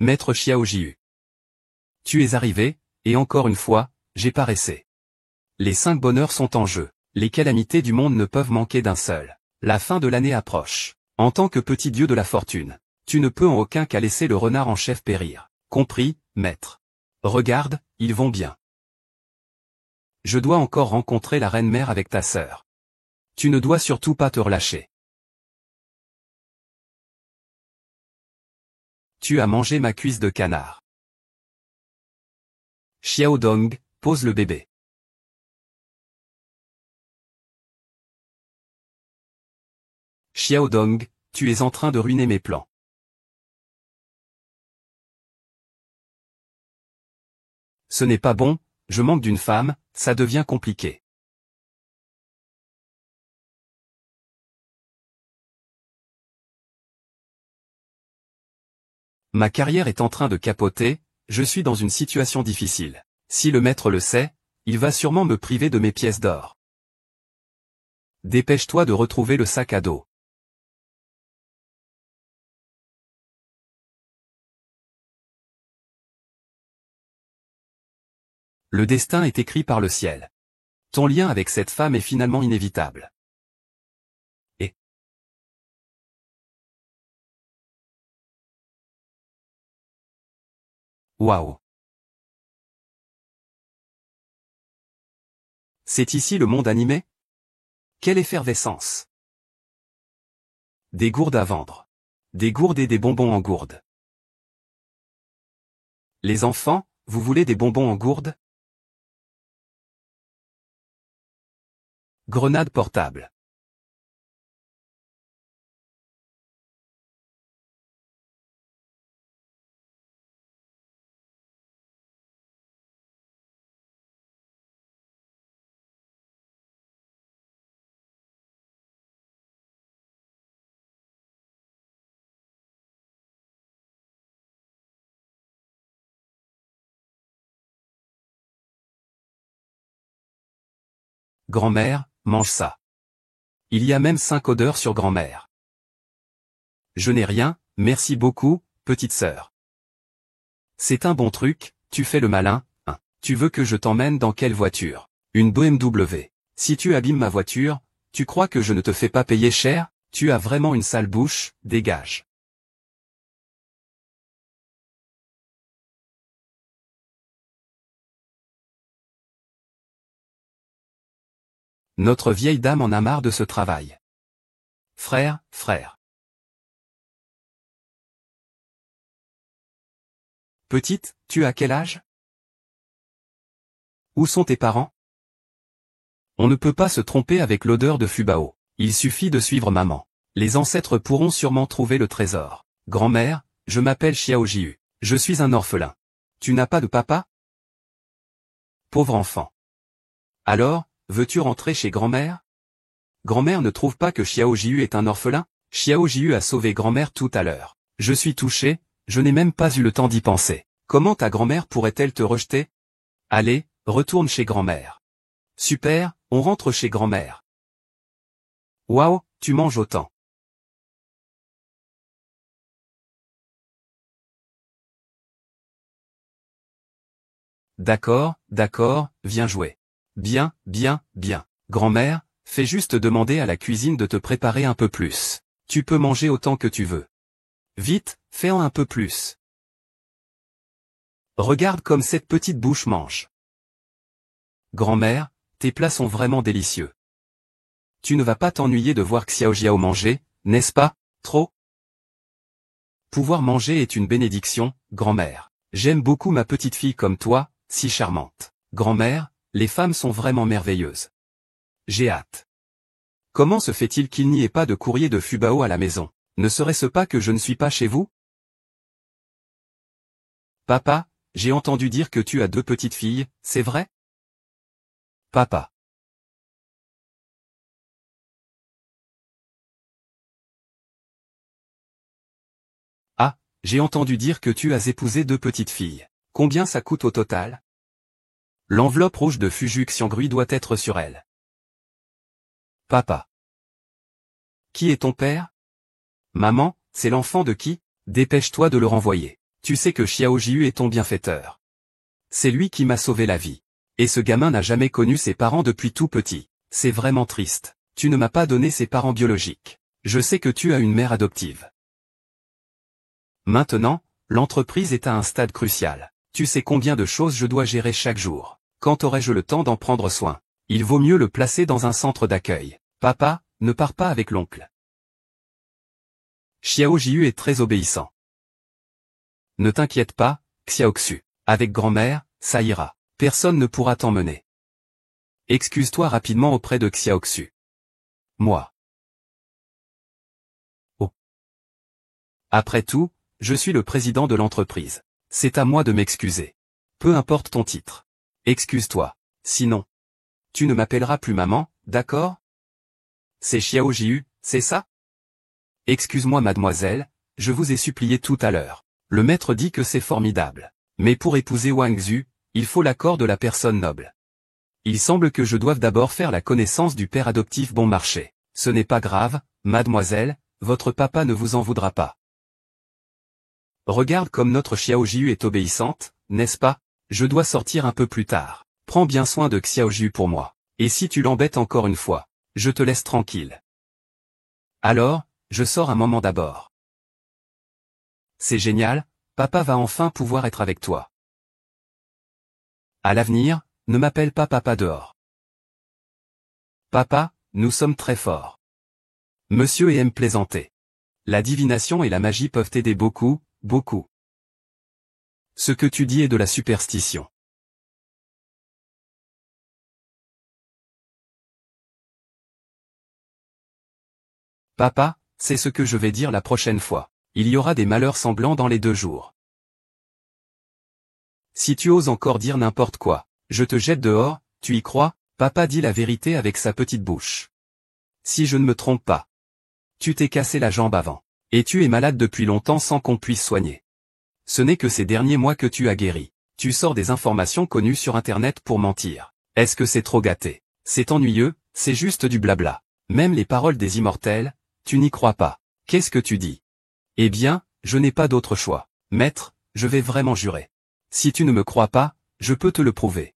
Maître Xiaojiu. Tu es arrivé, et encore une fois, j'ai paressé. Les 5 bonheurs sont en jeu. Les calamités du monde ne peuvent manquer d'un seul. La fin de l'année approche. En tant que petit dieu de la fortune, tu ne peux en aucun cas laisser le renard en chef périr. Compris, maître. Regarde, ils vont bien. Je dois encore rencontrer la reine-mère avec ta sœur. Tu ne dois surtout pas te relâcher. Tu as mangé ma cuisse de canard. Xiao Dong, pose le bébé. Xiao Dong, tu es en train de ruiner mes plans. Ce n'est pas bon, je manque d'une femme, ça devient compliqué. Ma carrière est en train de capoter, je suis dans une situation difficile. Si le maître le sait, il va sûrement me priver de mes pièces d'or. Dépêche-toi de retrouver le sac à dos. Le destin est écrit par le ciel. Ton lien avec cette femme est finalement inévitable. Et waouh! C'est ici le monde animé? Quelle effervescence! Des gourdes à vendre. Des gourdes et des bonbons en gourde. Les enfants, vous voulez des bonbons en gourde? Grenade portable. Grand-mère, mange ça. Il y a même 5 odeurs sur grand-mère. Je n'ai rien, merci beaucoup, petite sœur. C'est un bon truc, tu fais le malin, hein. Tu veux que je t'emmène dans quelle voiture? Une BMW. Si tu abîmes ma voiture, tu crois que je ne te fais pas payer cher? Tu as vraiment une sale bouche, dégage. Notre vieille dame en a marre de ce travail. Frère, frère. Petite, tu as quel âge? Où sont tes parents? On ne peut pas se tromper avec l'odeur de Fubao. Il suffit de suivre maman. Les ancêtres pourront sûrement trouver le trésor. Grand-mère, je m'appelle Xiaojiu. Je suis un orphelin. Tu n'as pas de papa? Pauvre enfant. Alors, veux-tu rentrer chez grand-mère? Grand-mère ne trouve pas que Xiaojiu est un orphelin? Xiaojiu a sauvé grand-mère tout à l'heure. Je suis touché, je n'ai même pas eu le temps d'y penser. Comment ta grand-mère pourrait-elle te rejeter? Allez, retourne chez grand-mère. Super, on rentre chez grand-mère. Waouh, tu manges autant. D'accord, d'accord, viens jouer. Bien, bien, bien. Grand-mère, fais juste demander à la cuisine de te préparer un peu plus. Tu peux manger autant que tu veux. Vite, fais-en un peu plus. Regarde comme cette petite bouche mange. Grand-mère, tes plats sont vraiment délicieux. Tu ne vas pas t'ennuyer de voir Xiaojiao manger, n'est-ce pas? Trop? Pouvoir manger est une bénédiction, grand-mère. J'aime beaucoup ma petite fille comme toi, si charmante. Grand-mère, les femmes sont vraiment merveilleuses. J'ai hâte. Comment se fait-il qu'il n'y ait pas de courrier de Fubao à la maison? Ne serait-ce pas que je ne suis pas chez vous? Papa, j'ai entendu dire que tu as 2 petites filles, c'est vrai? Papa. Ah, j'ai entendu dire que tu as épousé 2 petites filles. Combien ça coûte au total? L'enveloppe rouge de Fuju Xiangrui doit être sur elle. Papa. Qui est ton père? Maman, c'est l'enfant de qui? Dépêche-toi de le renvoyer. Tu sais que Xiao Jiu est ton bienfaiteur. C'est lui qui m'a sauvé la vie. Et ce gamin n'a jamais connu ses parents depuis tout petit. C'est vraiment triste. Tu ne m'as pas donné ses parents biologiques. Je sais que tu as une mère adoptive. Maintenant, l'entreprise est à un stade crucial. Tu sais combien de choses je dois gérer chaque jour. Quand aurai-je le temps d'en prendre soin? Il vaut mieux le placer dans un centre d'accueil. Papa, ne pars pas avec l'oncle. Xiao Jiu est très obéissant. Ne t'inquiète pas, Xiaoxu. Avec grand-mère, ça ira. Personne ne pourra t'emmener. Excuse-toi rapidement auprès de Xiaoxu. Moi. Oh. Après tout, je suis le président de l'entreprise. C'est à moi de m'excuser. Peu importe ton titre. Excuse-toi. Sinon, tu ne m'appelleras plus maman, d'accord? C'est Xiao Jiu, c'est ça? Excuse-moi mademoiselle, je vous ai supplié tout à l'heure. Le maître dit que c'est formidable. Mais pour épouser Wang Zhu, il faut l'accord de la personne noble. Il semble que je doive d'abord faire la connaissance du père adoptif bon marché. Ce n'est pas grave, mademoiselle, votre papa ne vous en voudra pas. Regarde comme notre Xiao Jiu est obéissante, n'est-ce pas? Je dois sortir un peu plus tard. Prends bien soin de Xiao Jiu pour moi. Et si tu l'embêtes encore une fois, je te laisse tranquille. Alors, je sors un moment d'abord. C'est génial, papa va enfin pouvoir être avec toi. À l'avenir, ne m'appelle pas papa dehors. Papa, nous sommes très forts. Monsieur aime plaisanter. La divination et la magie peuvent aider beaucoup, beaucoup. Ce que tu dis est de la superstition. Papa, c'est ce que je vais dire la prochaine fois. Il y aura des malheurs semblants dans les 2 jours. Si tu oses encore dire n'importe quoi, je te jette dehors, tu y crois? Papa dit la vérité avec sa petite bouche. Si je ne me trompe pas. Tu t'es cassé la jambe avant. Et tu es malade depuis longtemps sans qu'on puisse soigner. Ce n'est que ces derniers mois que tu as guéri. Tu sors des informations connues sur Internet pour mentir. Est-ce que c'est trop gâté? C'est ennuyeux, c'est juste du blabla. Même les paroles des immortels, tu n'y crois pas. Qu'est-ce que tu dis? Eh bien, je n'ai pas d'autre choix. Maître, je vais vraiment jurer. Si tu ne me crois pas, je peux te le prouver.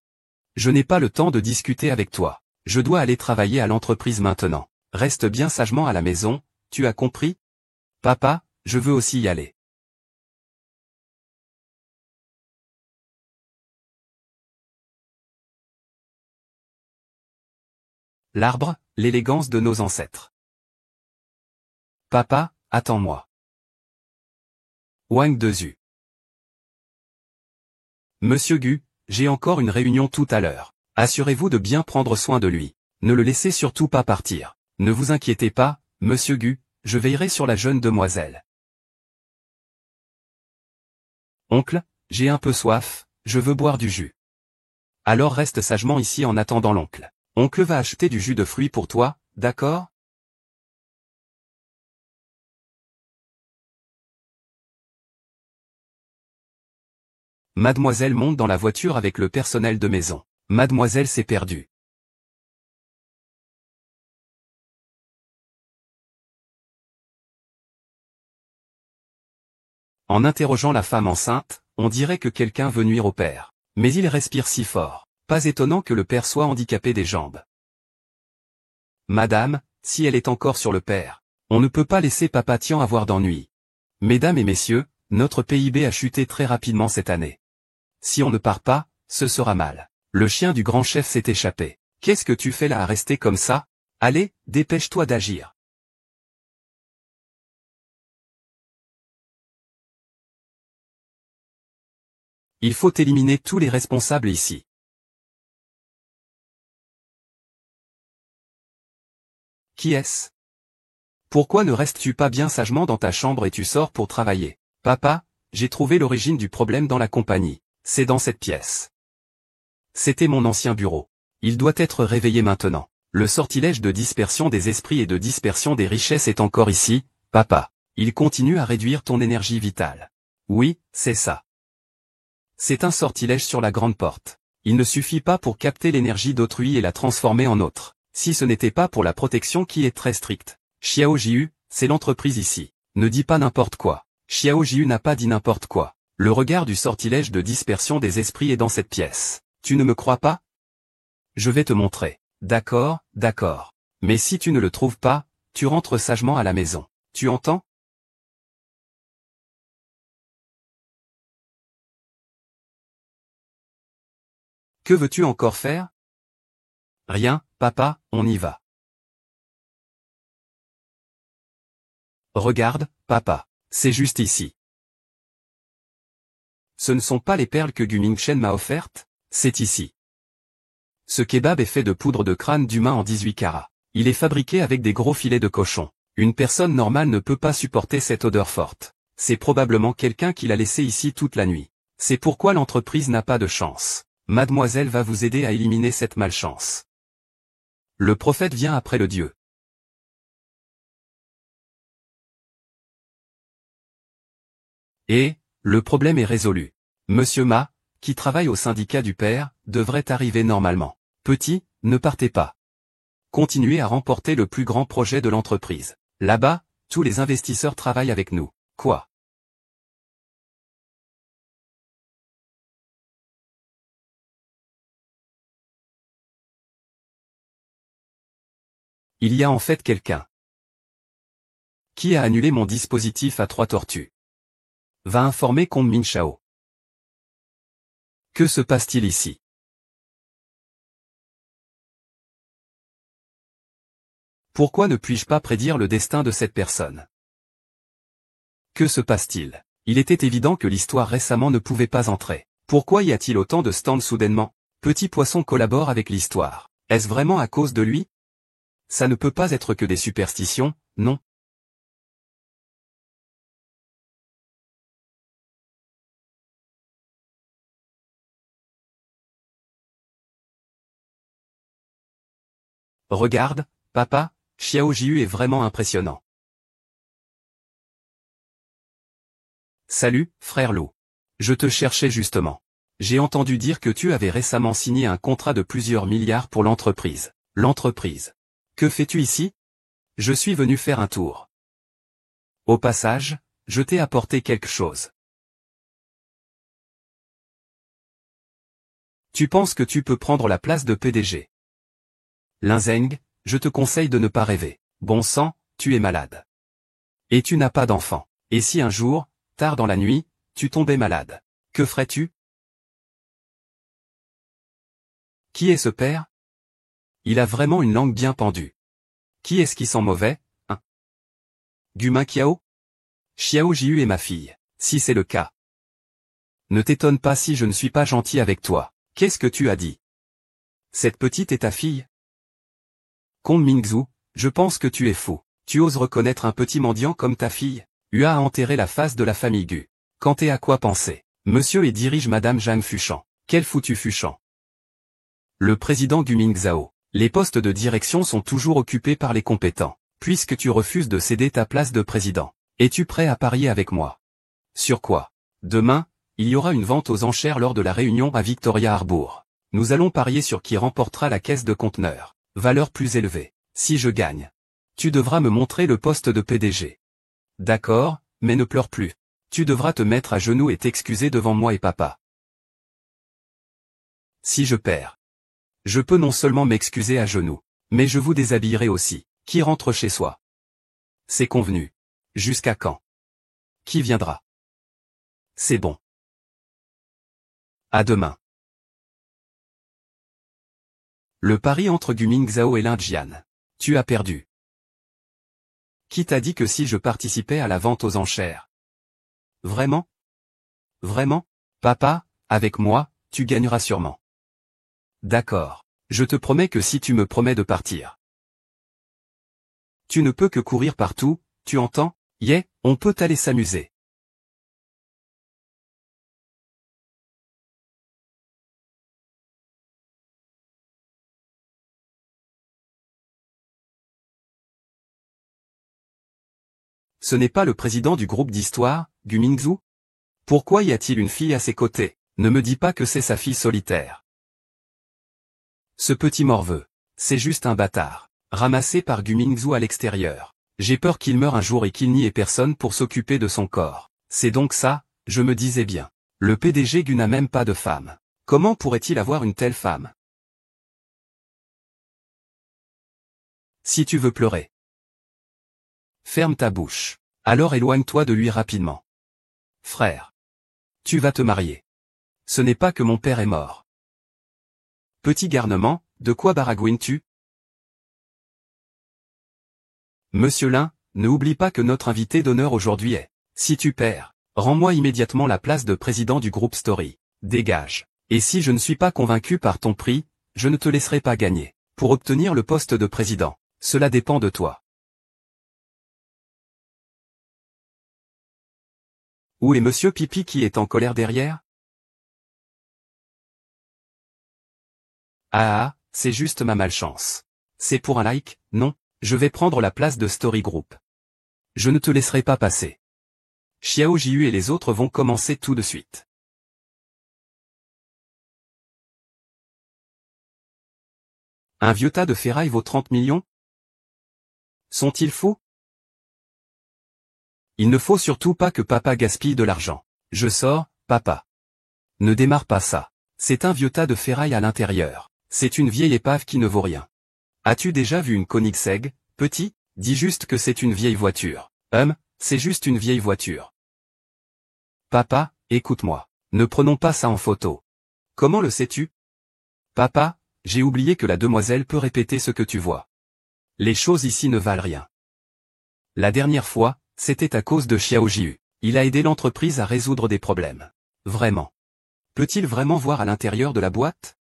Je n'ai pas le temps de discuter avec toi. Je dois aller travailler à l'entreprise maintenant. Reste bien sagement à la maison, tu as compris? Papa, je veux aussi y aller. L'arbre, l'élégance de nos ancêtres. Papa, attends-moi. Wang Dezu. Monsieur Gu, j'ai encore une réunion tout à l'heure. Assurez-vous de bien prendre soin de lui. Ne le laissez surtout pas partir. Ne vous inquiétez pas, monsieur Gu, je veillerai sur la jeune demoiselle. Oncle, j'ai un peu soif, je veux boire du jus. Alors reste sagement ici en attendant l'oncle. Oncle va acheter du jus de fruits pour toi, d'accord? Mademoiselle monte dans la voiture avec le personnel de maison. Mademoiselle s'est perdue. En interrogeant la femme enceinte, on dirait que quelqu'un veut nuire au père. Mais il respire si fort. Pas étonnant que le père soit handicapé des jambes. Madame, si elle est encore sur le père, on ne peut pas laisser Papa Tian avoir d'ennui. Mesdames et messieurs, notre PIB a chuté très rapidement cette année. Si on ne part pas, ce sera mal. Le chien du grand chef s'est échappé. Qu'est-ce que tu fais là à rester comme ça? Allez, dépêche-toi d'agir. Il faut éliminer tous les responsables ici. Qui est-ce? Pourquoi ne restes-tu pas bien sagement dans ta chambre et tu sors pour travailler? Papa, j'ai trouvé l'origine du problème dans la compagnie. C'est dans cette pièce. C'était mon ancien bureau. Il doit être réveillé maintenant. Le sortilège de dispersion des esprits et de dispersion des richesses est encore ici, papa. Il continue à réduire ton énergie vitale. Oui, c'est ça. C'est un sortilège sur la grande porte. Il ne suffit pas pour capter l'énergie d'autrui et la transformer en autre. Si ce n'était pas pour la protection qui est très stricte. Xiao Jiu, c'est l'entreprise ici. Ne dis pas n'importe quoi. Xiao Jiu n'a pas dit n'importe quoi. Le regard du sortilège de dispersion des esprits est dans cette pièce. Tu ne me crois pas? Je vais te montrer. D'accord, d'accord. Mais si tu ne le trouves pas, tu rentres sagement à la maison. Tu entends? Que veux-tu encore faire? Rien, papa, on y va. Regarde, papa. C'est juste ici. Ce ne sont pas les perles que Gu Mingchen m'a offertes, c'est ici. Ce kebab est fait de poudre de crâne d'humain en 18 carats. Il est fabriqué avec des gros filets de cochon. Une personne normale ne peut pas supporter cette odeur forte. C'est probablement quelqu'un qui l'a laissé ici toute la nuit. C'est pourquoi l'entreprise n'a pas de chance. Mademoiselle va vous aider à éliminer cette malchance. Le prophète vient après le Dieu. Et, le problème est résolu. Monsieur Ma, qui travaille au syndicat du père, devrait arriver normalement. Petit, ne partez pas. Continuez à remporter le plus grand projet de l'entreprise. Là-bas, tous les investisseurs travaillent avec nous. Quoi? Il y a en fait quelqu'un qui a annulé mon dispositif à 3 tortues. Va informer Kong Min Chao. Que se passe-t-il ici? Pourquoi ne puis-je pas prédire le destin de cette personne? Que se passe-t-il? Il était évident que l'histoire récemment ne pouvait pas entrer. Pourquoi y a-t-il autant de stands soudainement? Petit Poisson collabore avec l'histoire. Est-ce vraiment à cause de lui? Ça ne peut pas être que des superstitions, non? Regarde, papa, Xiao Jiu est vraiment impressionnant. Salut, frère Lou. Je te cherchais justement. J'ai entendu dire que tu avais récemment signé un contrat de plusieurs milliards pour l'entreprise. L'entreprise. Que fais-tu ici? Je suis venu faire un tour. Au passage, je t'ai apporté quelque chose. Tu penses que tu peux prendre la place de PDG? Linzeng, je te conseille de ne pas rêver. Bon sang, tu es malade. Et tu n'as pas d'enfant. Et si un jour, tard dans la nuit, tu tombais malade, que ferais-tu? Qui est ce père? Il a vraiment une langue bien pendue. Qui est-ce qui sent mauvais, hein? Guma Kiao? Xiao Jiu est ma fille, si c'est le cas. Ne t'étonne pas si je ne suis pas gentil avec toi. Qu'est-ce que tu as dit? Cette petite est ta fille? Kong Mingzhu, je pense que tu es fou. Tu oses reconnaître un petit mendiant comme ta fille? Hua a enterré la face de la famille Gu. Quant et à quoi penser? Monsieur et dirige Madame Zhang Fuchan. Quel foutu Fuchan? Le président Gu Mingzhao. Les postes de direction sont toujours occupés par les compétents. Puisque tu refuses de céder ta place de président. Es-tu prêt à parier avec moi? Sur quoi? Demain, il y aura une vente aux enchères lors de la réunion à Victoria Harbour. Nous allons parier sur qui remportera la caisse de conteneurs. Valeur plus élevée. Si je gagne, tu devras me montrer le poste de PDG. D'accord, mais ne pleure plus. Tu devras te mettre à genoux et t'excuser devant moi et papa. Si je perds, je peux non seulement m'excuser à genoux, mais je vous déshabillerai aussi. Qui rentre chez soi? C'est convenu. Jusqu'à quand? Qui viendra? C'est bon. À demain. Le pari entre Gu Mingzhao et Lin Jian. Tu as perdu. Qui t'a dit que si je participais à la vente aux enchères? Vraiment? Vraiment? Papa, avec moi, tu gagneras sûrement. D'accord. Je te promets que si tu me promets de partir. Tu ne peux que courir partout, tu entends? Yeah, on peut aller s'amuser. Ce n'est pas le président du groupe d'histoire, Gu Mingzhu? Pourquoi y a-t-il une fille à ses côtés? Ne me dis pas que c'est sa fille solitaire. Ce petit morveux. C'est juste un bâtard. Ramassé par Gu Mingzhu à l'extérieur. J'ai peur qu'il meure un jour et qu'il n'y ait personne pour s'occuper de son corps. C'est donc ça, Je me disais bien. Le PDG Gu n'a même pas de femme. Comment pourrait-il avoir une telle femme? Si tu veux pleurer, ferme ta bouche. Alors éloigne-toi de lui rapidement. Frère, tu vas te marier. Ce n'est pas que mon père est mort. Petit garnement, de quoi baragouines-tu? Monsieur Lin, ne oublie pas que notre invité d'honneur aujourd'hui est. Si tu perds, rends-moi immédiatement la place de président du groupe Story. Dégage. Et si je ne suis pas convaincu par ton prix, je ne te laisserai pas gagner. Pour obtenir le poste de président, cela dépend de toi. Où est Monsieur Pipi qui est en colère derrière? Ah, c'est juste ma malchance. C'est pour un like, non, je vais prendre la place de Story Group. Je ne te laisserai pas passer. Xiao Jiu et les autres vont commencer tout de suite. Un vieux tas de ferraille vaut 30 millions? Sont-ils faux? Il ne faut surtout pas que papa gaspille de l'argent. Je sors, papa. Ne démarre pas ça. C'est un vieux tas de ferraille à l'intérieur. C'est une vieille épave qui ne vaut rien. As-tu déjà vu une Koenigsegg, petit? Dis juste que c'est une vieille voiture. C'est juste une vieille voiture. Papa, écoute-moi. Ne prenons pas ça en photo. Comment le sais-tu? Papa, j'ai oublié que la demoiselle peut répéter ce que tu vois. Les choses ici ne valent rien. La dernière fois, c'était à cause de Xiao Jiu. Il a aidé l'entreprise à résoudre des problèmes. Vraiment. Peut-il vraiment voir à l'intérieur de la boîte?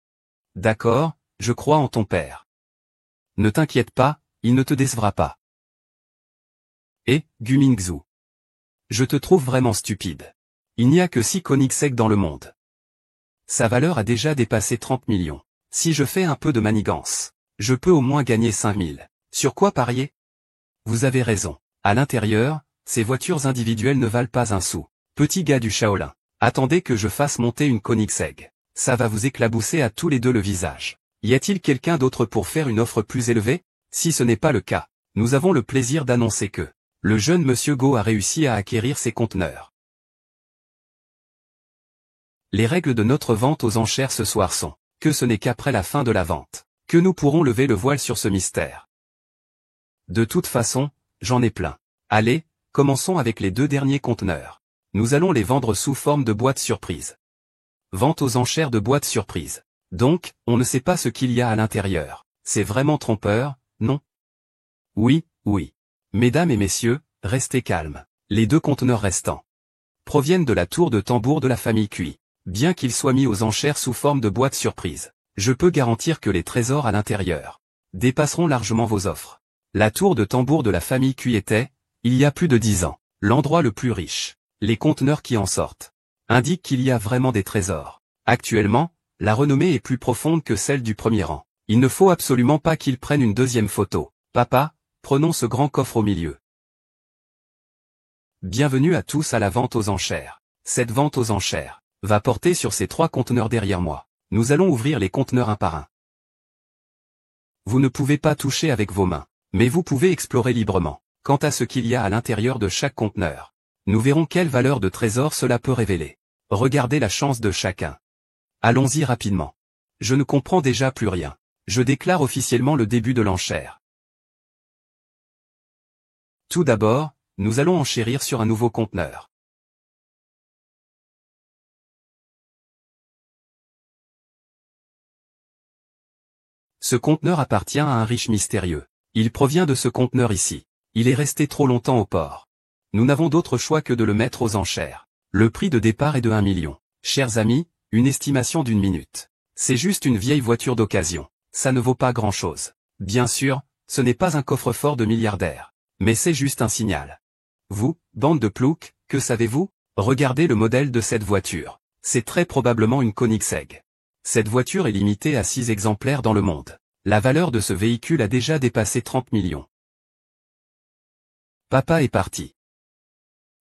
D'accord, je crois en ton père. Ne t'inquiète pas, il ne te décevra pas. Et, Gu Mingzhu. Je te trouve vraiment stupide. Il n'y a que 6 Koenigsegg dans le monde. Sa valeur a déjà dépassé 30 millions. Si je fais un peu de manigance, je peux au moins gagner 5000. Sur quoi parier? Vous avez raison. À l'intérieur, ces voitures individuelles ne valent pas un sou. Petit gars du Shaolin. Attendez que je fasse monter une Koenigsegg. Ça va vous éclabousser à tous les deux le visage. Y a-t-il quelqu'un d'autre pour faire une offre plus élevée? Si ce n'est pas le cas, nous avons le plaisir d'annoncer que le jeune monsieur Go a réussi à acquérir ses conteneurs. Les règles de notre vente aux enchères ce soir sont que ce n'est qu'après la fin de la vente que nous pourrons lever le voile sur ce mystère. De toute façon, j'en ai plein. Allez, commençons avec les 2 derniers conteneurs. Nous allons les vendre sous forme de boîtes surprises. Vente aux enchères de boîtes surprises. Donc, on ne sait pas ce qu'il y a à l'intérieur. C'est vraiment trompeur, non? Oui, oui. Mesdames et messieurs, restez calmes. Les 2 conteneurs restants proviennent de la tour de tambour de la famille Cui. Bien qu'ils soient mis aux enchères sous forme de boîtes surprises, je peux garantir que les trésors à l'intérieur dépasseront largement vos offres. La tour de tambour de la famille Cui était, il y a plus de 10 ans, l'endroit le plus riche. Les conteneurs qui en sortent indiquent qu'il y a vraiment des trésors. Actuellement, la renommée est plus profonde que celle du premier rang. Il ne faut absolument pas qu'ils prennent une deuxième photo. Papa, prenons ce grand coffre au milieu. Bienvenue à tous à la vente aux enchères. Cette vente aux enchères va porter sur ces 3 conteneurs derrière moi. Nous allons ouvrir les conteneurs un par un. Vous ne pouvez pas toucher avec vos mains, mais vous pouvez explorer librement. Quant à ce qu'il y a à l'intérieur de chaque conteneur, nous verrons quelle valeur de trésor cela peut révéler. Regardez la chance de chacun. Allons-y rapidement. Je ne comprends déjà plus rien. Je déclare officiellement le début de l'enchère. Tout d'abord, nous allons enchérir sur un nouveau conteneur. Ce conteneur appartient à un riche mystérieux. Il provient de ce conteneur ici. Il est resté trop longtemps au port. Nous n'avons d'autre choix que de le mettre aux enchères. Le prix de départ est de 1 million. Chers amis, une estimation d'1 minute. C'est juste une vieille voiture d'occasion. Ça ne vaut pas grand-chose. Bien sûr, ce n'est pas un coffre-fort de milliardaire. Mais c'est juste un signal. Vous, bande de ploucs, que savez-vous? Regardez le modèle de cette voiture. C'est très probablement une Koenigsegg. Cette voiture est limitée à 6 exemplaires dans le monde. La valeur de ce véhicule a déjà dépassé 30 millions. Papa est parti.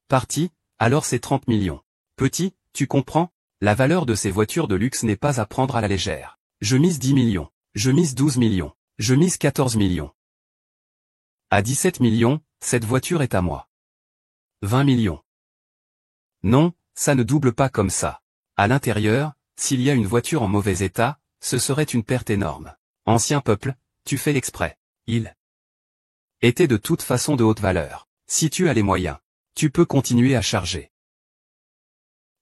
Parti, alors c'est 30 millions. Petit, tu comprends? La valeur de ces voitures de luxe n'est pas à prendre à la légère. Je mise 10 millions. Je mise 12 millions. Je mise 14 millions. À 17 millions, cette voiture est à moi. 20 millions. Non, Ça ne double pas comme ça. À l'intérieur, s'il y a une voiture en mauvais état, ce serait une perte énorme. Ancien peuple, tu fais exprès. Il était de toute façon de haute valeur. Si tu as les moyens, tu peux continuer à charger.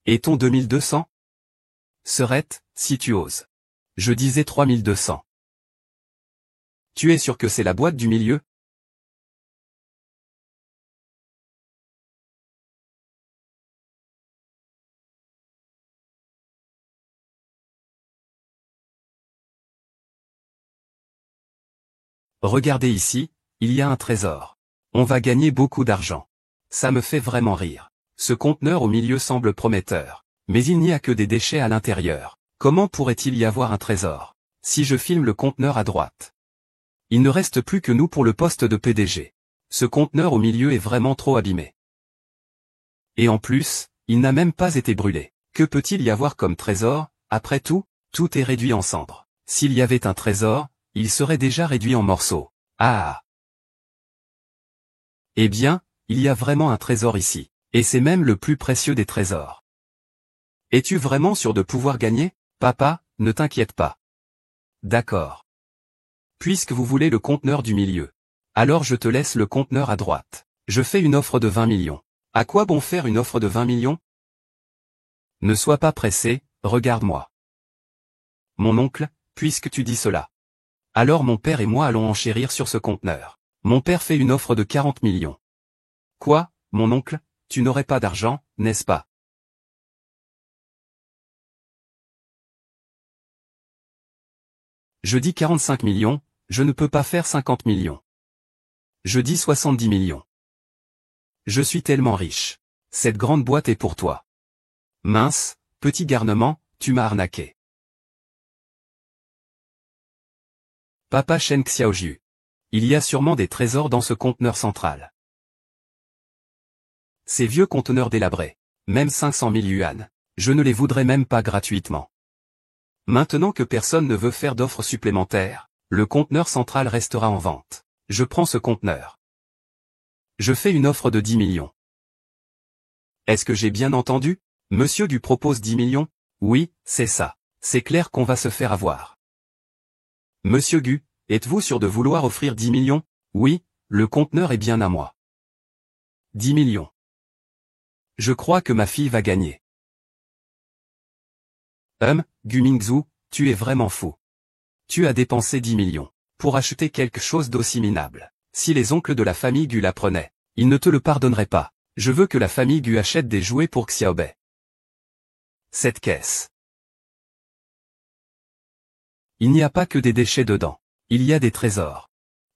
Et ton 2200 serait, si tu oses. Je disais 3200. Tu es sûr que c'est la boîte du milieu? Regardez ici, il y a un trésor. On va gagner beaucoup d'argent. Ça me fait vraiment rire. Ce conteneur au milieu semble prometteur. Mais il n'y a que des déchets à l'intérieur. Comment pourrait-il y avoir un trésor? Si je filme le conteneur à droite. Il ne reste plus que nous pour le poste de PDG. Ce conteneur au milieu est vraiment trop abîmé. Et en plus, il n'a même pas été brûlé. Que peut-il y avoir comme trésor? Après tout, tout est réduit en cendres. S'il y avait un trésor, il serait déjà réduit en morceaux. Ah! Eh bien, il y a vraiment un trésor ici. Et c'est même le plus précieux des trésors. Es-tu vraiment sûr de pouvoir gagner? Papa, ne t'inquiète pas. D'accord. Puisque vous voulez le conteneur du milieu. Alors je te laisse le conteneur à droite. Je fais une offre de 20 millions. À quoi bon faire une offre de 20 millions? Ne sois pas pressé, regarde-moi. Mon oncle, puisque tu dis cela. Alors mon père et moi allons enchérir sur ce conteneur. Mon père fait une offre de 40 millions. Quoi, mon oncle, tu n'aurais pas d'argent, n'est-ce pas? Je dis 45 millions, je ne peux pas faire 50 millions. Je dis 70 millions. Je suis tellement riche. Cette grande boîte est pour toi. Mince, petit garnement, tu m'as arnaqué. Papa Shen Xiaojiu. Il y a sûrement des trésors dans ce conteneur central. Ces vieux conteneurs délabrés. Même 500 000 yuan. Je ne les voudrais même pas gratuitement. Maintenant que personne ne veut faire d'offres supplémentaires, le conteneur central restera en vente. Je prends ce conteneur. Je fais une offre de 10 millions. Est-ce que j'ai bien entendu? Monsieur Gu propose 10 millions? Oui, c'est ça. C'est clair qu'on va se faire avoir. Monsieur Gu, êtes-vous sûr de vouloir offrir 10 millions? Oui, le conteneur est bien à moi. 10 millions. Je crois que ma fille va gagner. Gu Mingzhu, tu es vraiment fou. Tu as dépensé 10 millions pour acheter quelque chose d'aussi minable. Si les oncles de la famille Gu l'apprenaient, ils ne te le pardonneraient pas. Je veux que la famille Gu achète des jouets pour Xiaobei. Cette caisse. Il n'y a pas que des déchets dedans. Il y a des trésors.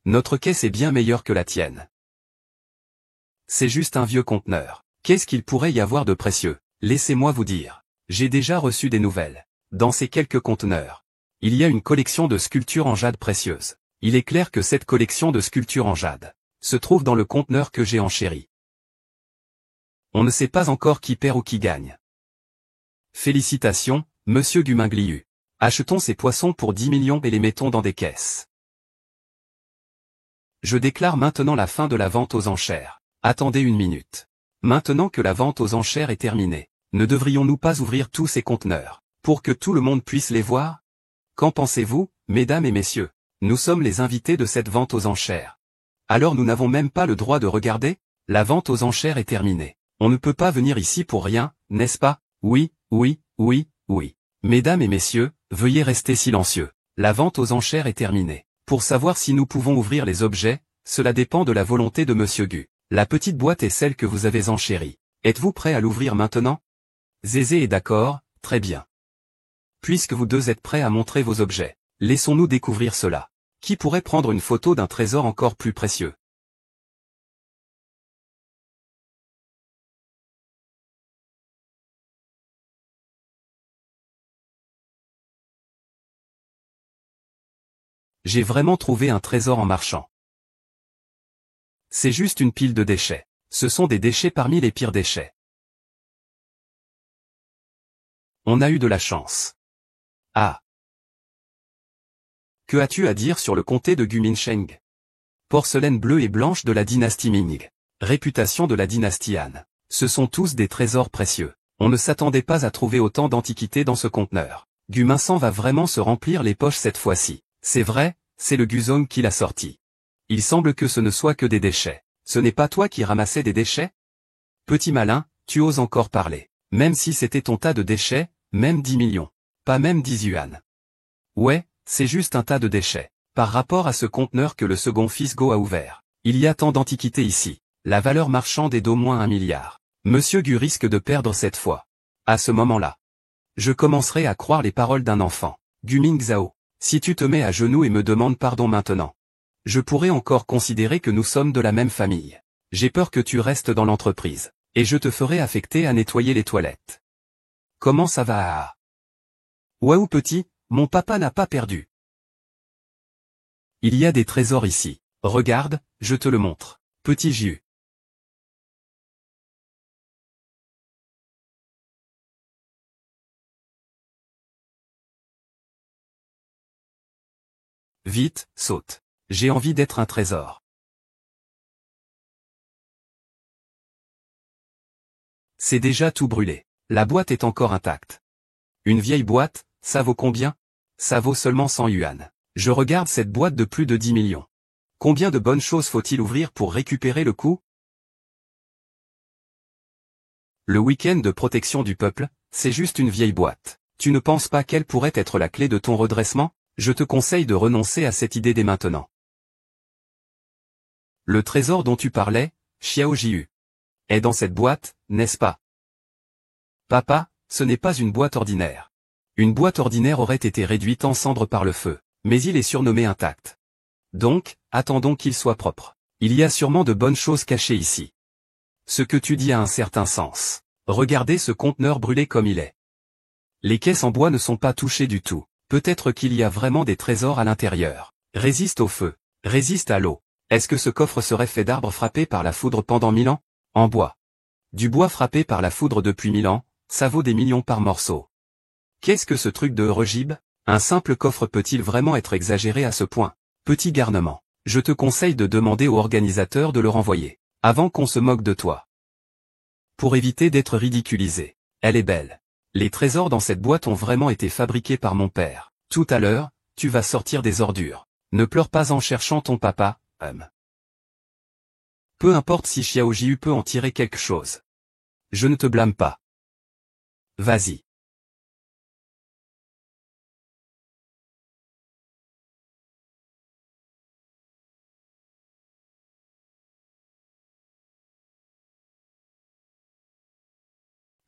Notre caisse est bien meilleure que la tienne. C'est juste un vieux conteneur. Qu'est-ce qu'il pourrait y avoir de précieux? Laissez-moi vous dire. J'ai déjà reçu des nouvelles. Dans ces quelques conteneurs, il y a une collection de sculptures en jade précieuses. Il est clair que cette collection de sculptures en jade se trouve dans le conteneur que j'ai enchéri. On ne sait pas encore qui perd ou qui gagne. Félicitations, monsieur Gu Mingliu. Achetons ces poissons pour 10 millions et les mettons dans des caisses. Je déclare maintenant la fin de la vente aux enchères. Attendez une minute. Maintenant que la vente aux enchères est terminée, ne devrions-nous pas ouvrir tous ces conteneurs, pour que tout le monde puisse les voir? Qu'en pensez-vous, mesdames et messieurs? Nous sommes les invités de cette vente aux enchères. Alors nous n'avons même pas le droit de regarder? La vente aux enchères est terminée. On ne peut pas venir ici pour rien, n'est-ce pas? Oui, oui, oui, oui. Mesdames et messieurs, veuillez rester silencieux. La vente aux enchères est terminée. Pour savoir si nous pouvons ouvrir les objets, cela dépend de la volonté de monsieur Gu. La petite boîte est celle que vous avez enchérie. Êtes-vous prêt à l'ouvrir maintenant? Zézé est d'accord, très bien. Puisque vous deux êtes prêts à montrer vos objets, laissons-nous découvrir cela. Qui pourrait prendre une photo d'un trésor encore plus précieux? J'ai vraiment trouvé un trésor en marchant. C'est juste une pile de déchets. Ce sont des déchets parmi les pires déchets. On a eu de la chance. Ah. Que as-tu à dire sur le comté de Gu Minsheng? Porcelaine bleue et blanche de la dynastie Ming. Réputation de la dynastie Han. Ce sont tous des trésors précieux. On ne s'attendait pas à trouver autant d'antiquités dans ce conteneur. Guminsan va vraiment se remplir les poches cette fois-ci. C'est vrai, c'est le Guzong qui l'a sorti. Il semble que ce ne soit que des déchets. Ce n'est pas toi qui ramassais des déchets? Petit malin, tu oses encore parler. Même si c'était ton tas de déchets, même 10 millions. Pas même 10 yuan. Ouais, c'est juste un tas de déchets. Par rapport à ce conteneur que le second fils Go a ouvert. Il y a tant d'antiquités ici. La valeur marchande est d'au moins 1 milliard. Monsieur Gu risque de perdre cette fois. À ce moment-là, je commencerai à croire les paroles d'un enfant. Gu Mingzhao, si tu te mets à genoux et me demandes pardon maintenant, je pourrais encore considérer que nous sommes de la même famille. J'ai peur que tu restes dans l'entreprise, et je te ferai affecter à nettoyer les toilettes. Comment ça va? Waouh petit, mon papa n'a pas perdu. Il y a des trésors ici. Regarde, je te le montre. Petit Jiu. Vite, saute. J'ai envie d'être un trésor. C'est déjà tout brûlé. La boîte est encore intacte. Une vieille boîte, ça vaut combien? Ça vaut seulement 100 yuan. Je regarde cette boîte de plus de 10 millions. Combien de bonnes choses faut-il ouvrir pour récupérer le coup? Le week-end de protection du peuple, c'est juste une vieille boîte. Tu ne penses pas qu'elle pourrait être la clé de ton redressement? Je te conseille de renoncer à cette idée dès maintenant. Le trésor dont tu parlais, Xiao Jiu, est dans cette boîte, n'est-ce pas? Papa, ce n'est pas une boîte ordinaire. Une boîte ordinaire aurait été réduite en cendres par le feu, mais il est surnommé intact. Donc, attendons qu'il soit propre. Il y a sûrement de bonnes choses cachées ici. Ce que tu dis a un certain sens. Regardez ce conteneur brûlé comme il est. Les caisses en bois ne sont pas touchées du tout. Peut-être qu'il y a vraiment des trésors à l'intérieur. Résiste au feu. Résiste à l'eau. Est-ce que ce coffre serait fait d'arbres frappés par la foudre pendant 1000 ans? En bois. Du bois frappé par la foudre depuis 1000 ans, ça vaut des millions par morceau. Qu'est-ce que ce truc de Regib? Un simple coffre peut-il vraiment être exagéré à ce point? Petit garnement. Je te conseille de demander au organisateur de le renvoyer, avant qu'on se moque de toi. Pour éviter d'être ridiculisé. Elle est belle. Les trésors dans cette boîte ont vraiment été fabriqués par mon père. Tout à l'heure, tu vas sortir des ordures. Ne pleure pas en cherchant ton papa, Peu importe si Xiao Jiu peut en tirer quelque chose. Je ne te blâme pas. Vas-y.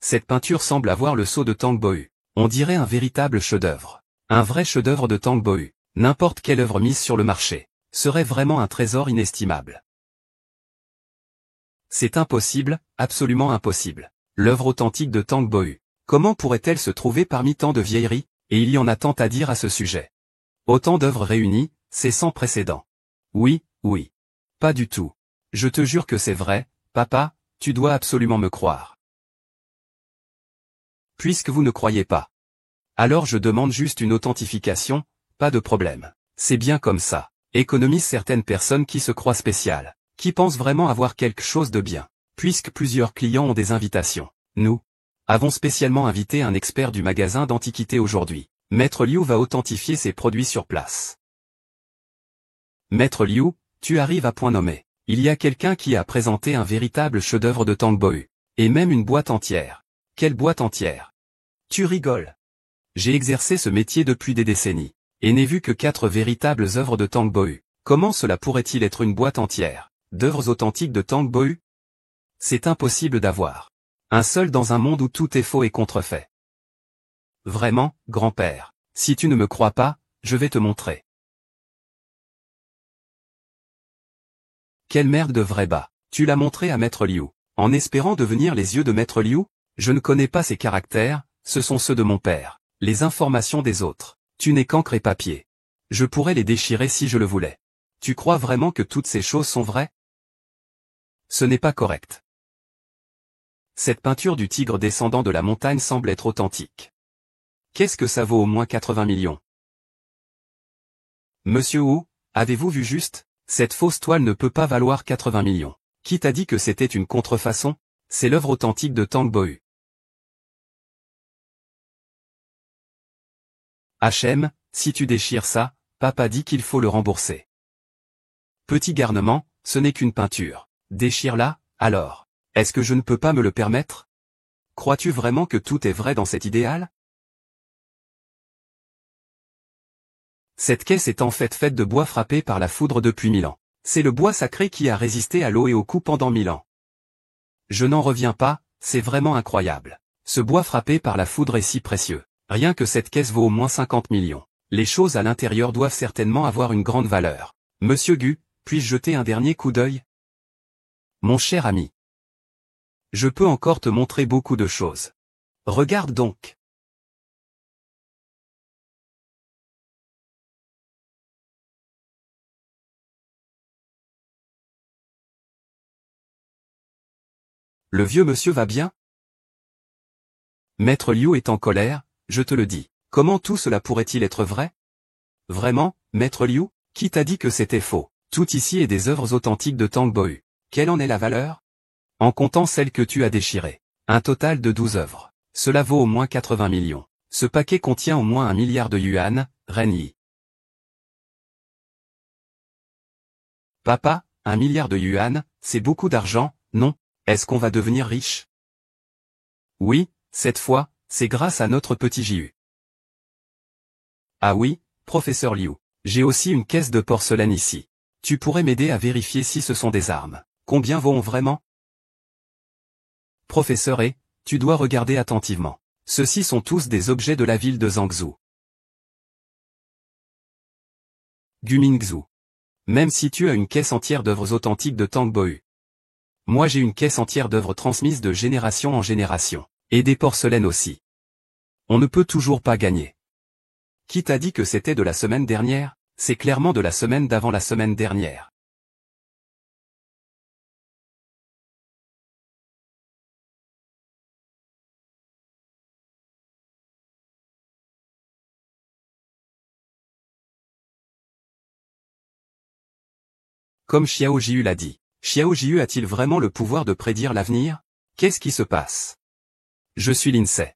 Cette peinture semble avoir le sceau de Tang Bohu. On dirait un véritable chef-d'œuvre. Un vrai chef-d'œuvre de Tang Bohu. N'importe quelle œuvre mise sur le marché serait vraiment un trésor inestimable. C'est impossible, absolument impossible. L'œuvre authentique de Tang Bohu. Comment pourrait-elle se trouver parmi tant de vieilleries? Et il y en a tant à dire à ce sujet. Autant d'œuvres réunies, c'est sans précédent. Oui, oui. Pas du tout. Je te jure que c'est vrai, papa, tu dois absolument me croire. Puisque vous ne croyez pas. Alors je demande juste une authentification, pas de problème. C'est bien comme ça. Économise certaines personnes qui se croient spéciales, qui pensent vraiment avoir quelque chose de bien. Puisque plusieurs clients ont des invitations. Nous avons spécialement invité un expert du magasin d'antiquités aujourd'hui. Maître Liu va authentifier ses produits sur place. Maître Liu, tu arrives à point nommé. Il y a quelqu'un qui a présenté un véritable chef-d'œuvre de Tang Bohu. Et même une boîte entière. Quelle boîte entière? Tu rigoles. J'ai exercé ce métier depuis des décennies, et n'ai vu que 4 véritables œuvres de Tang Bohu. Comment cela pourrait-il être une boîte entière d'œuvres authentiques de Tang Bohu? C'est impossible d'avoir un seul dans un monde où tout est faux et contrefait. Vraiment, grand-père, si tu ne me crois pas, je vais te montrer. Quelle merde de vrai bas. Tu l'as montré à Maître Liu, en espérant devenir les yeux de Maître Liu? Je ne connais pas ces caractères, ce sont ceux de mon père. Les informations des autres. Tu n'es qu'encre et papier. Je pourrais les déchirer si je le voulais. Tu crois vraiment que toutes ces choses sont vraies? Ce n'est pas correct. Cette peinture du tigre descendant de la montagne semble être authentique. Qu'est-ce que ça vaut au moins 80 millions? Monsieur Wu, avez-vous vu juste? Cette fausse toile ne peut pas valoir 80 millions. Qui t'a dit que c'était une contrefaçon? C'est l'œuvre authentique de Tang Bohu. HM, si tu déchires ça, papa dit qu'il faut le rembourser. Petit garnement, ce n'est qu'une peinture. Déchire-la, alors. Est-ce que je ne peux pas me le permettre? Crois-tu vraiment que tout est vrai dans cet idéal? Cette caisse est en fait faite de bois frappé par la foudre depuis 1000 ans. C'est le bois sacré qui a résisté à l'eau et au coups pendant 1000 ans. Je n'en reviens pas, c'est vraiment incroyable. Ce bois frappé par la foudre est si précieux. Rien que cette caisse vaut au moins 50 millions. Les choses à l'intérieur doivent certainement avoir une grande valeur. Monsieur Gu, puis-je jeter un dernier coup d'œil? Mon cher ami. Je peux encore te montrer beaucoup de choses. Regarde donc. Le vieux monsieur va bien? Maître Liu est en colère, je te le dis. Comment tout cela pourrait-il être vrai? Vraiment, Maître Liu? Qui t'a dit que c'était faux? Tout ici est des œuvres authentiques de Tang Bohu. Quelle en est la valeur? En comptant celles que tu as déchirées. Un total de 12 œuvres. Cela vaut au moins 80 millions. Ce paquet contient au moins 1 milliard de yuan, Renyi. Papa, 1 milliard de yuan, c'est beaucoup d'argent, non? Est-ce qu'on va devenir riche? Oui, cette fois, c'est grâce à notre petit Jiu. Ah oui, professeur Liu. J'ai aussi une caisse de porcelaine ici. Tu pourrais m'aider à vérifier si ce sont des armes. Combien vaut-on vraiment? Professeur tu dois regarder attentivement. Ceux-ci sont tous des objets de la ville de Zhangzhou. Gumingzhou. Même si tu as une caisse entière d'œuvres authentiques de Tang Bohu. Moi j'ai une caisse entière d'œuvres transmises de génération en génération. Et des porcelaines aussi. On ne peut toujours pas gagner. Qui t'a dit que c'était de la semaine dernière? C'est clairement de la semaine d'avant la semaine dernière. Comme Xiao Jiu l'a dit. Xiao Jiu a-t-il vraiment le pouvoir de prédire l'avenir? Qu'est-ce qui se passe? Je suis l'INSEE.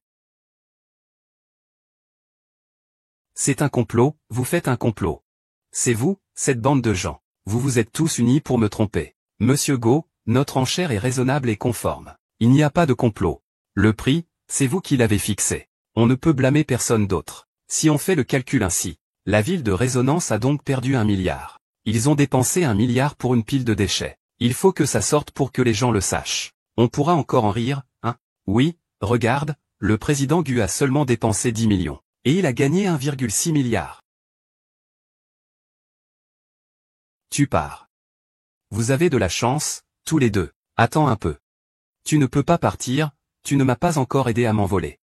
C'est un complot, vous faites un complot. C'est vous, cette bande de gens. Vous vous êtes tous unis pour me tromper. Monsieur Go, notre enchère est raisonnable et conforme. Il n'y a pas de complot. Le prix, c'est vous qui l'avez fixé. On ne peut blâmer personne d'autre. Si on fait le calcul ainsi, la ville de Résonance a donc perdu 1 milliard. Ils ont dépensé 1 milliard pour une pile de déchets. Il faut que ça sorte pour que les gens le sachent. On pourra encore en rire, hein? Oui, regarde, le président Gu a seulement dépensé 10 millions. Et il a gagné 1,6 milliard. Tu pars. Vous avez de la chance, tous les deux. Attends un peu. Tu ne peux pas partir, tu ne m'as pas encore aidé à m'envoler.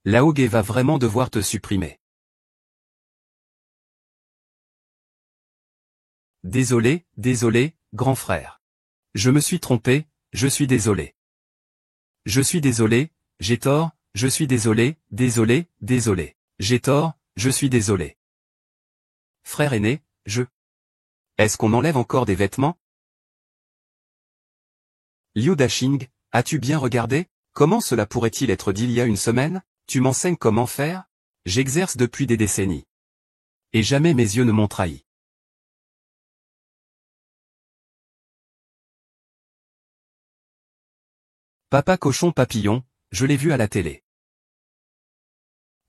Laoge va vraiment devoir te supprimer. Désolé, désolé, grand frère. Je me suis trompé, je suis désolé. Je suis désolé, j'ai tort, je suis désolé, désolé, désolé. J'ai tort, je suis désolé. Frère aîné, Est-ce qu'on enlève encore des vêtements? Liu Dashing, as-tu bien regardé? Comment cela pourrait-il être d'il y a une semaine? Tu m'enseignes comment faire? J'exerce depuis des décennies. Et jamais mes yeux ne m'ont trahi. Papa cochon papillon, je l'ai vu à la télé.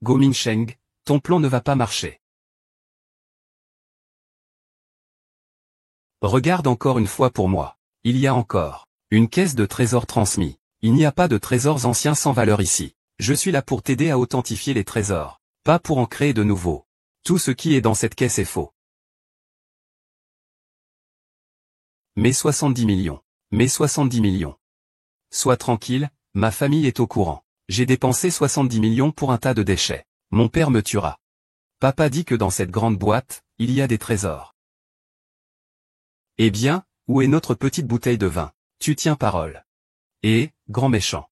Go Minsheng, ton plan ne va pas marcher. Regarde encore une fois pour moi. Il y a encore une caisse de trésors transmis. Il n'y a pas de trésors anciens sans valeur ici. Je suis là pour t'aider à authentifier les trésors, pas pour en créer de nouveaux. Tout ce qui est dans cette caisse est faux. Mais 70 millions. Mais 70 millions. Sois tranquille, ma famille est au courant. J'ai dépensé 70 millions pour un tas de déchets. Mon père me tuera. Papa dit que dans cette grande boîte, il y a des trésors. Eh bien, où est notre petite bouteille de vin? Tu tiens parole. Eh, grand méchant.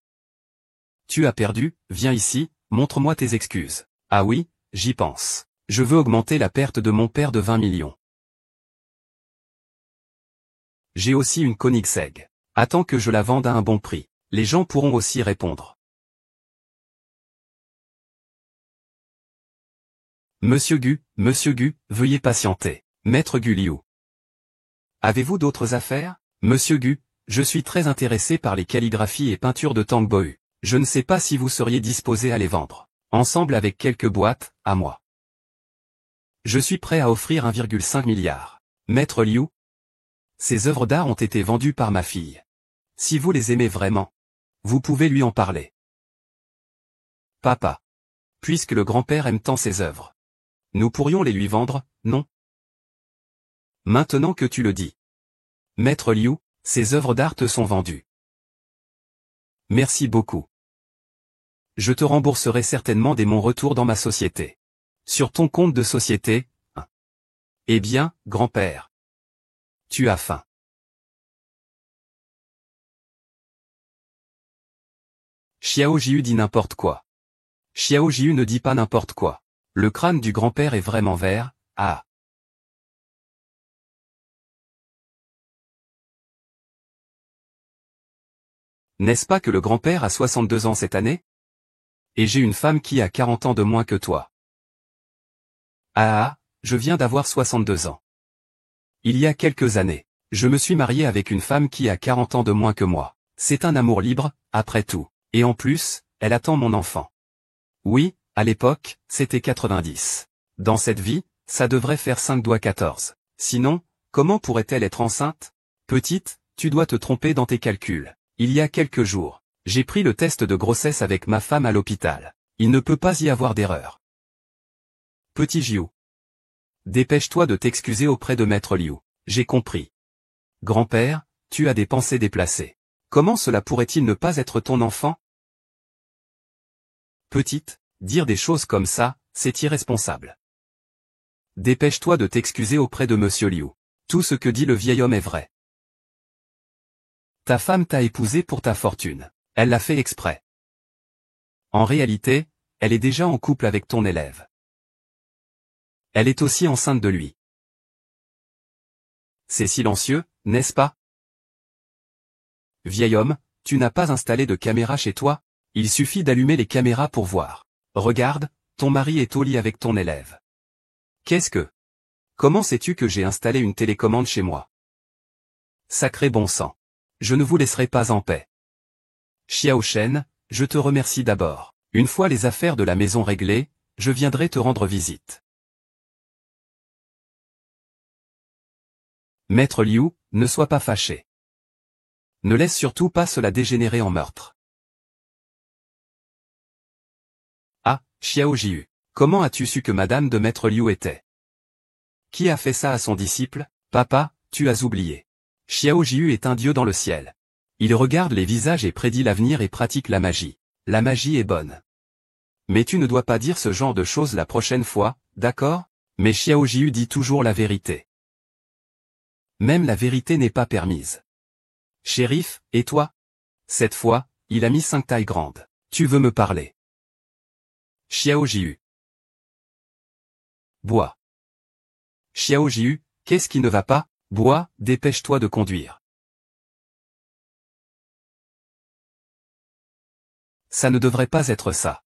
Tu as perdu, viens ici, montre-moi tes excuses. Ah oui, j'y pense. Je veux augmenter la perte de mon père de 20 millions. J'ai aussi une Koenigsegg. Attends que je la vende à un bon prix. Les gens pourront aussi répondre. Monsieur Gu, veuillez patienter. Maître Gu Liu. Avez-vous d'autres affaires? Monsieur Gu, je suis très intéressé par les calligraphies et peintures de Tang Bohu. Je ne sais pas si vous seriez disposé à les vendre. Ensemble avec quelques boîtes, à moi. Je suis prêt à offrir 1,5 milliard. Maître Liu. Ces œuvres d'art ont été vendues par ma fille. Si vous les aimez vraiment, vous pouvez lui en parler. Papa. Puisque le grand-père aime tant ses œuvres, nous pourrions les lui vendre, non? Maintenant que tu le dis. Maître Liu, ces œuvres d'art te sont vendues. Merci beaucoup. Je te rembourserai certainement dès mon retour dans ma société. Sur ton compte de société, hein. Eh bien, grand-père. Tu as faim. Xiao Jiu dit n'importe quoi. Xiao Jiu ne dit pas n'importe quoi. Le crâne du grand-père est vraiment vert, ah. N'est-ce pas que le grand-père a 62 ans cette année? Et j'ai une femme qui a 40 ans de moins que toi. Ah, je viens d'avoir 62 ans. Il y a quelques années, je me suis marié avec une femme qui a 40 ans de moins que moi. C'est un amour libre, après tout. Et en plus, elle attend mon enfant. Oui, à l'époque, c'était 90. Dans cette vie, ça devrait faire 5 doigts 14. Sinon, comment pourrait-elle être enceinte? Petite, tu dois te tromper dans tes calculs. Il y a quelques jours, j'ai pris le test de grossesse avec ma femme à l'hôpital. Il ne peut pas y avoir d'erreur. Petit Jiu. Dépêche-toi de t'excuser auprès de Maître Liu. J'ai compris. Grand-père, tu as des pensées déplacées. Comment cela pourrait-il ne pas être ton enfant? Petite, dire des choses comme ça, c'est irresponsable. Dépêche-toi de t'excuser auprès de Monsieur Liu. Tout ce que dit le vieil homme est vrai. Ta femme t'a épousé pour ta fortune. Elle l'a fait exprès. En réalité, elle est déjà en couple avec ton élève. Elle est aussi enceinte de lui. C'est silencieux, n'est-ce pas? Vieil homme, tu n'as pas installé de caméra chez toi? Il suffit d'allumer les caméras pour voir. Regarde, ton mari est au lit avec ton élève. Qu'est-ce que? Comment sais-tu que j'ai installé une télécommande chez moi? Sacré bon sang. Je ne vous laisserai pas en paix. Xiao Shen, je te remercie d'abord. Une fois les affaires de la maison réglées, je viendrai te rendre visite. Maître Liu, ne sois pas fâché. Ne laisse surtout pas cela dégénérer en meurtre. Ah, Xiao Jiu, comment as-tu su que Madame de Maître Liu était? Qui a fait ça à son disciple? Papa, tu as oublié. Xiao Jiu est un dieu dans le ciel. Il regarde les visages et prédit l'avenir et pratique la magie. La magie est bonne. Mais tu ne dois pas dire ce genre de choses la prochaine fois, d'accord? Mais Xiao Jiu dit toujours la vérité. Même la vérité n'est pas permise. Shérif, et toi? Cette fois, il a mis 5 tailles grandes. Tu veux me parler? Xiao Jiu. Bois. Xiao Jiu, qu'est-ce qui ne va pas? Bois, dépêche-toi de conduire. Ça ne devrait pas être ça.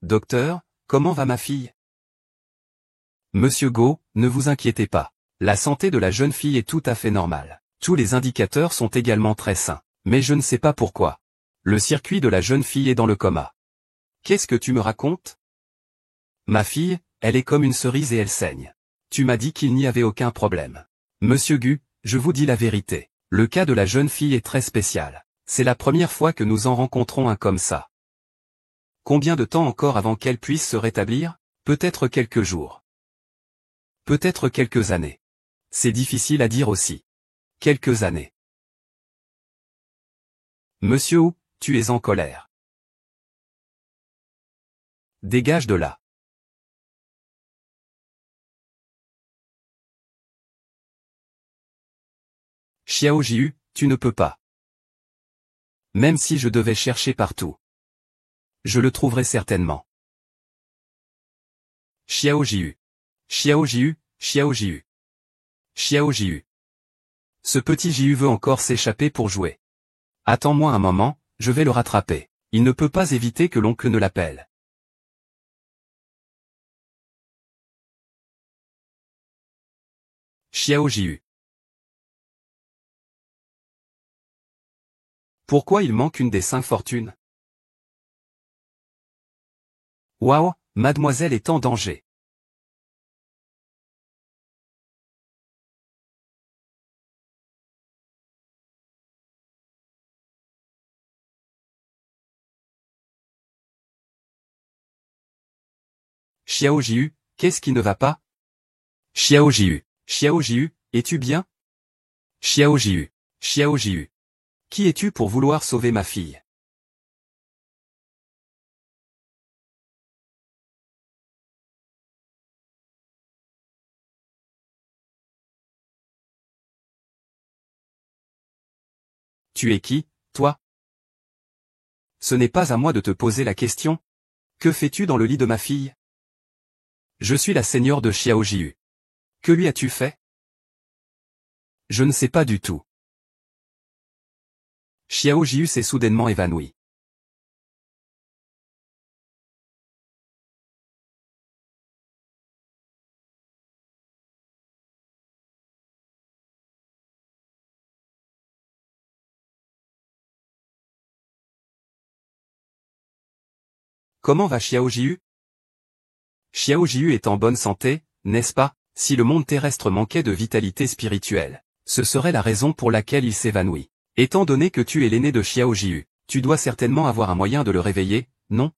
Docteur, comment va ma fille? Monsieur Go, ne vous inquiétez pas. La santé de la jeune fille est tout à fait normale. Tous les indicateurs sont également très sains. Mais je ne sais pas pourquoi. Le circuit de la jeune fille est dans le coma. Qu'est-ce que tu me racontes? Ma fille, elle est comme une cerise et elle saigne. Tu m'as dit qu'il n'y avait aucun problème. Monsieur Gu, je vous dis la vérité. Le cas de la jeune fille est très spécial. C'est la première fois que nous en rencontrons un comme ça. Combien de temps encore avant qu'elle puisse se rétablir? Peut-être quelques jours. Peut-être quelques années. C'est difficile à dire aussi. Quelques années. Monsieur Wu, tu es en colère. Dégage de là. Xiao Jiu, tu ne peux pas. Même si je devais chercher partout. Je le trouverai certainement. Xiao Jiu. Xiao Jiu, Xiao Jiu. Xiao Jiu. Ce petit Jiu veut encore s'échapper pour jouer. Attends-moi un moment, je vais le rattraper. Il ne peut pas éviter que l'oncle ne l'appelle. Xiao Jiu. Pourquoi il manque une des 5 fortunes? Waouh, mademoiselle est en danger. Xiao Jiu, qu'est-ce qui ne va pas? Xiao Jiu, es-tu bien? Xiao Jiu, qui es-tu pour vouloir sauver ma fille? Tu es qui, toi? Ce n'est pas à moi de te poser la question. Que fais-tu dans le lit de ma fille? Je suis la seigneur de Xiao Jiu. Que lui as-tu fait? Je ne sais pas du tout. Xiao Jiu s'est soudainement évanoui. Comment va Xiao Jiu? Xiao Jiu est en bonne santé, n'est-ce pas? Si le monde terrestre manquait de vitalité spirituelle, ce serait la raison pour laquelle il s'évanouit. Étant donné que tu es l'aîné de Xiao Jiu, tu dois certainement avoir un moyen de le réveiller, non?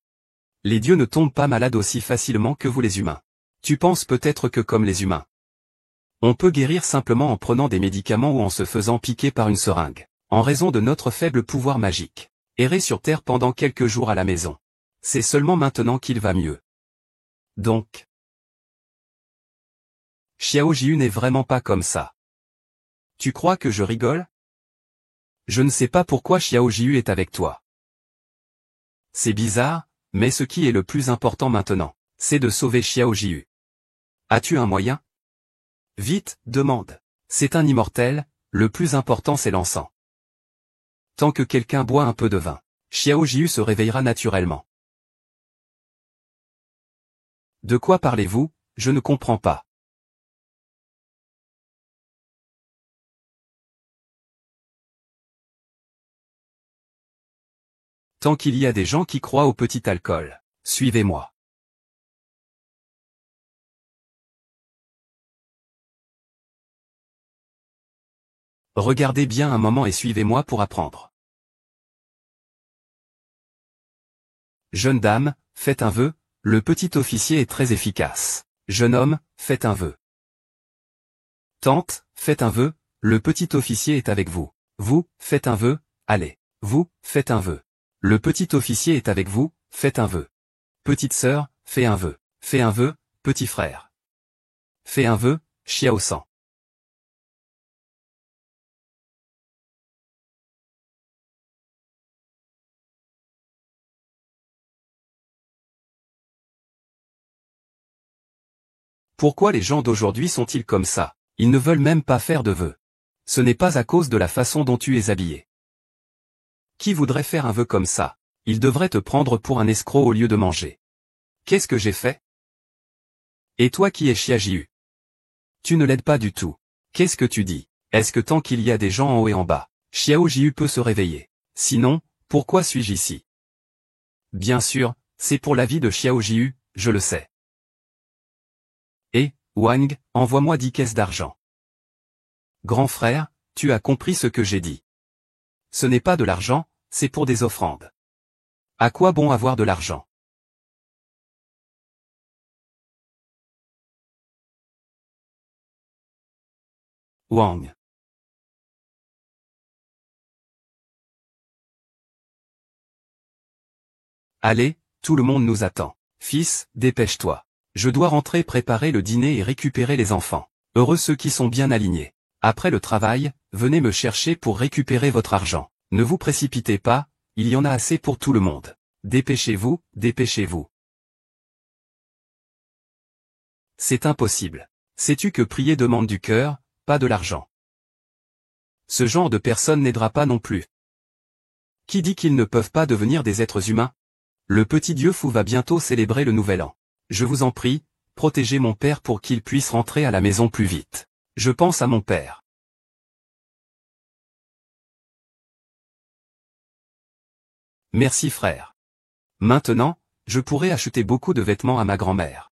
Les dieux ne tombent pas malades aussi facilement que vous les humains. Tu penses peut-être que comme les humains, on peut guérir simplement en prenant des médicaments ou en se faisant piquer par une seringue, en raison de notre faible pouvoir magique. Errer sur Terre pendant quelques jours à la maison. C'est seulement maintenant qu'il va mieux. Donc, Xiao Jiu n'est vraiment pas comme ça. Tu crois que je rigole? Je ne sais pas pourquoi Xiao Jiu est avec toi. C'est bizarre, mais ce qui est le plus important maintenant, c'est de sauver Xiao Jiu. As-tu un moyen? Vite, demande. C'est un immortel, le plus important c'est l'encens. Tant que quelqu'un boit un peu de vin, Xiao Jiu se réveillera naturellement. De quoi parlez-vous? Je ne comprends pas. Tant qu'il y a des gens qui croient au petit alcool, suivez-moi. Regardez bien un moment et suivez-moi pour apprendre. Jeune dame, faites un vœu, le petit officier est très efficace. Jeune homme, faites un vœu. Tante, faites un vœu, le petit officier est avec vous. Vous, faites un vœu, allez. Vous, faites un vœu. Le petit officier est avec vous, faites un vœu. Petite sœur, fais un vœu. Fais un vœu, petit frère. Fais un vœu, Xiao San. Pourquoi les gens d'aujourd'hui sont-ils comme ça? Ils ne veulent même pas faire de vœux. Ce n'est pas à cause de la façon dont tu es habillé. Qui voudrait faire un vœu comme ça? Il devrait te prendre pour un escroc au lieu de manger. Qu'est-ce que j'ai fait? Et toi qui es Xiao Jiu? Tu ne l'aides pas du tout. Qu'est-ce que tu dis? Est-ce que tant qu'il y a des gens en haut et en bas, Xiao Jiu peut se réveiller? Sinon, pourquoi suis-je ici? Bien sûr, c'est pour la vie de Xiao Jiu, je le sais. Wang, envoie-moi 10 caisses d'argent. Grand frère, tu as compris ce que j'ai dit. Ce n'est pas de l'argent, c'est pour des offrandes. À quoi bon avoir de l'argent? Wang. Allez, tout le monde nous attend. Fils, dépêche-toi. Je dois rentrer préparer le dîner et récupérer les enfants. Heureux ceux qui sont bien alignés. Après le travail, venez me chercher pour récupérer votre argent. Ne vous précipitez pas, il y en a assez pour tout le monde. Dépêchez-vous, dépêchez-vous. C'est impossible. Sais-tu que prier demande du cœur, pas de l'argent? Ce genre de personne n'aidera pas non plus. Qui dit qu'ils ne peuvent pas devenir des êtres humains? Le petit dieu fou va bientôt célébrer le nouvel an. Je vous en prie, protégez mon père pour qu'il puisse rentrer à la maison plus vite. Je pense à mon père. Merci frère. Maintenant, je pourrai acheter beaucoup de vêtements à ma grand-mère.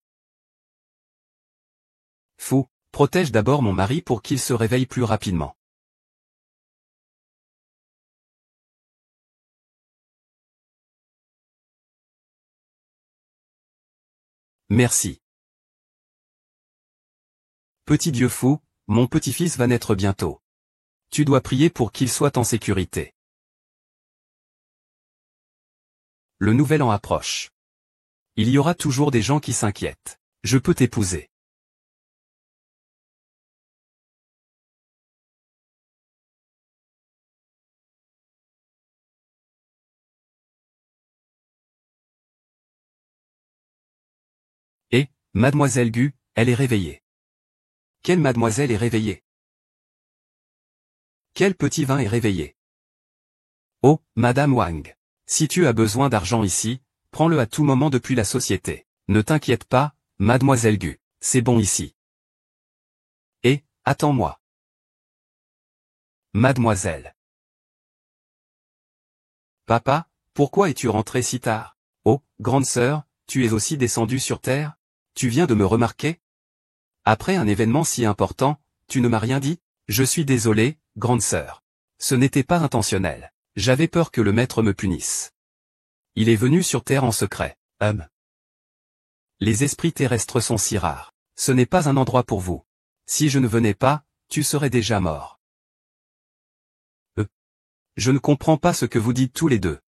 Fou, protège d'abord mon mari pour qu'il se réveille plus rapidement. Merci. Petit Dieu fou, mon petit-fils va naître bientôt. Tu dois prier pour qu'il soit en sécurité. Le nouvel an approche. Il y aura toujours des gens qui s'inquiètent. Je peux t'épouser. Et, mademoiselle Gu, elle est réveillée. Quelle mademoiselle est réveillée? Quel petit vin est réveillé? Oh, madame Wang. Si tu as besoin d'argent ici, prends-le à tout moment depuis la société. Ne t'inquiète pas, mademoiselle Gu, c'est bon ici. Et, attends-moi. Mademoiselle. Papa, pourquoi es-tu rentré si tard? Oh, grande sœur, tu es aussi descendue sur terre? Tu viens de me remarquer? Après un événement si important, tu ne m'as rien dit? Je suis désolé, grande sœur. Ce n'était pas intentionnel. J'avais peur que le maître me punisse. Il est venu sur terre en secret. Les esprits terrestres sont si rares. Ce n'est pas un endroit pour vous. Si je ne venais pas, tu serais déjà mort. Je ne comprends pas ce que vous dites tous les deux.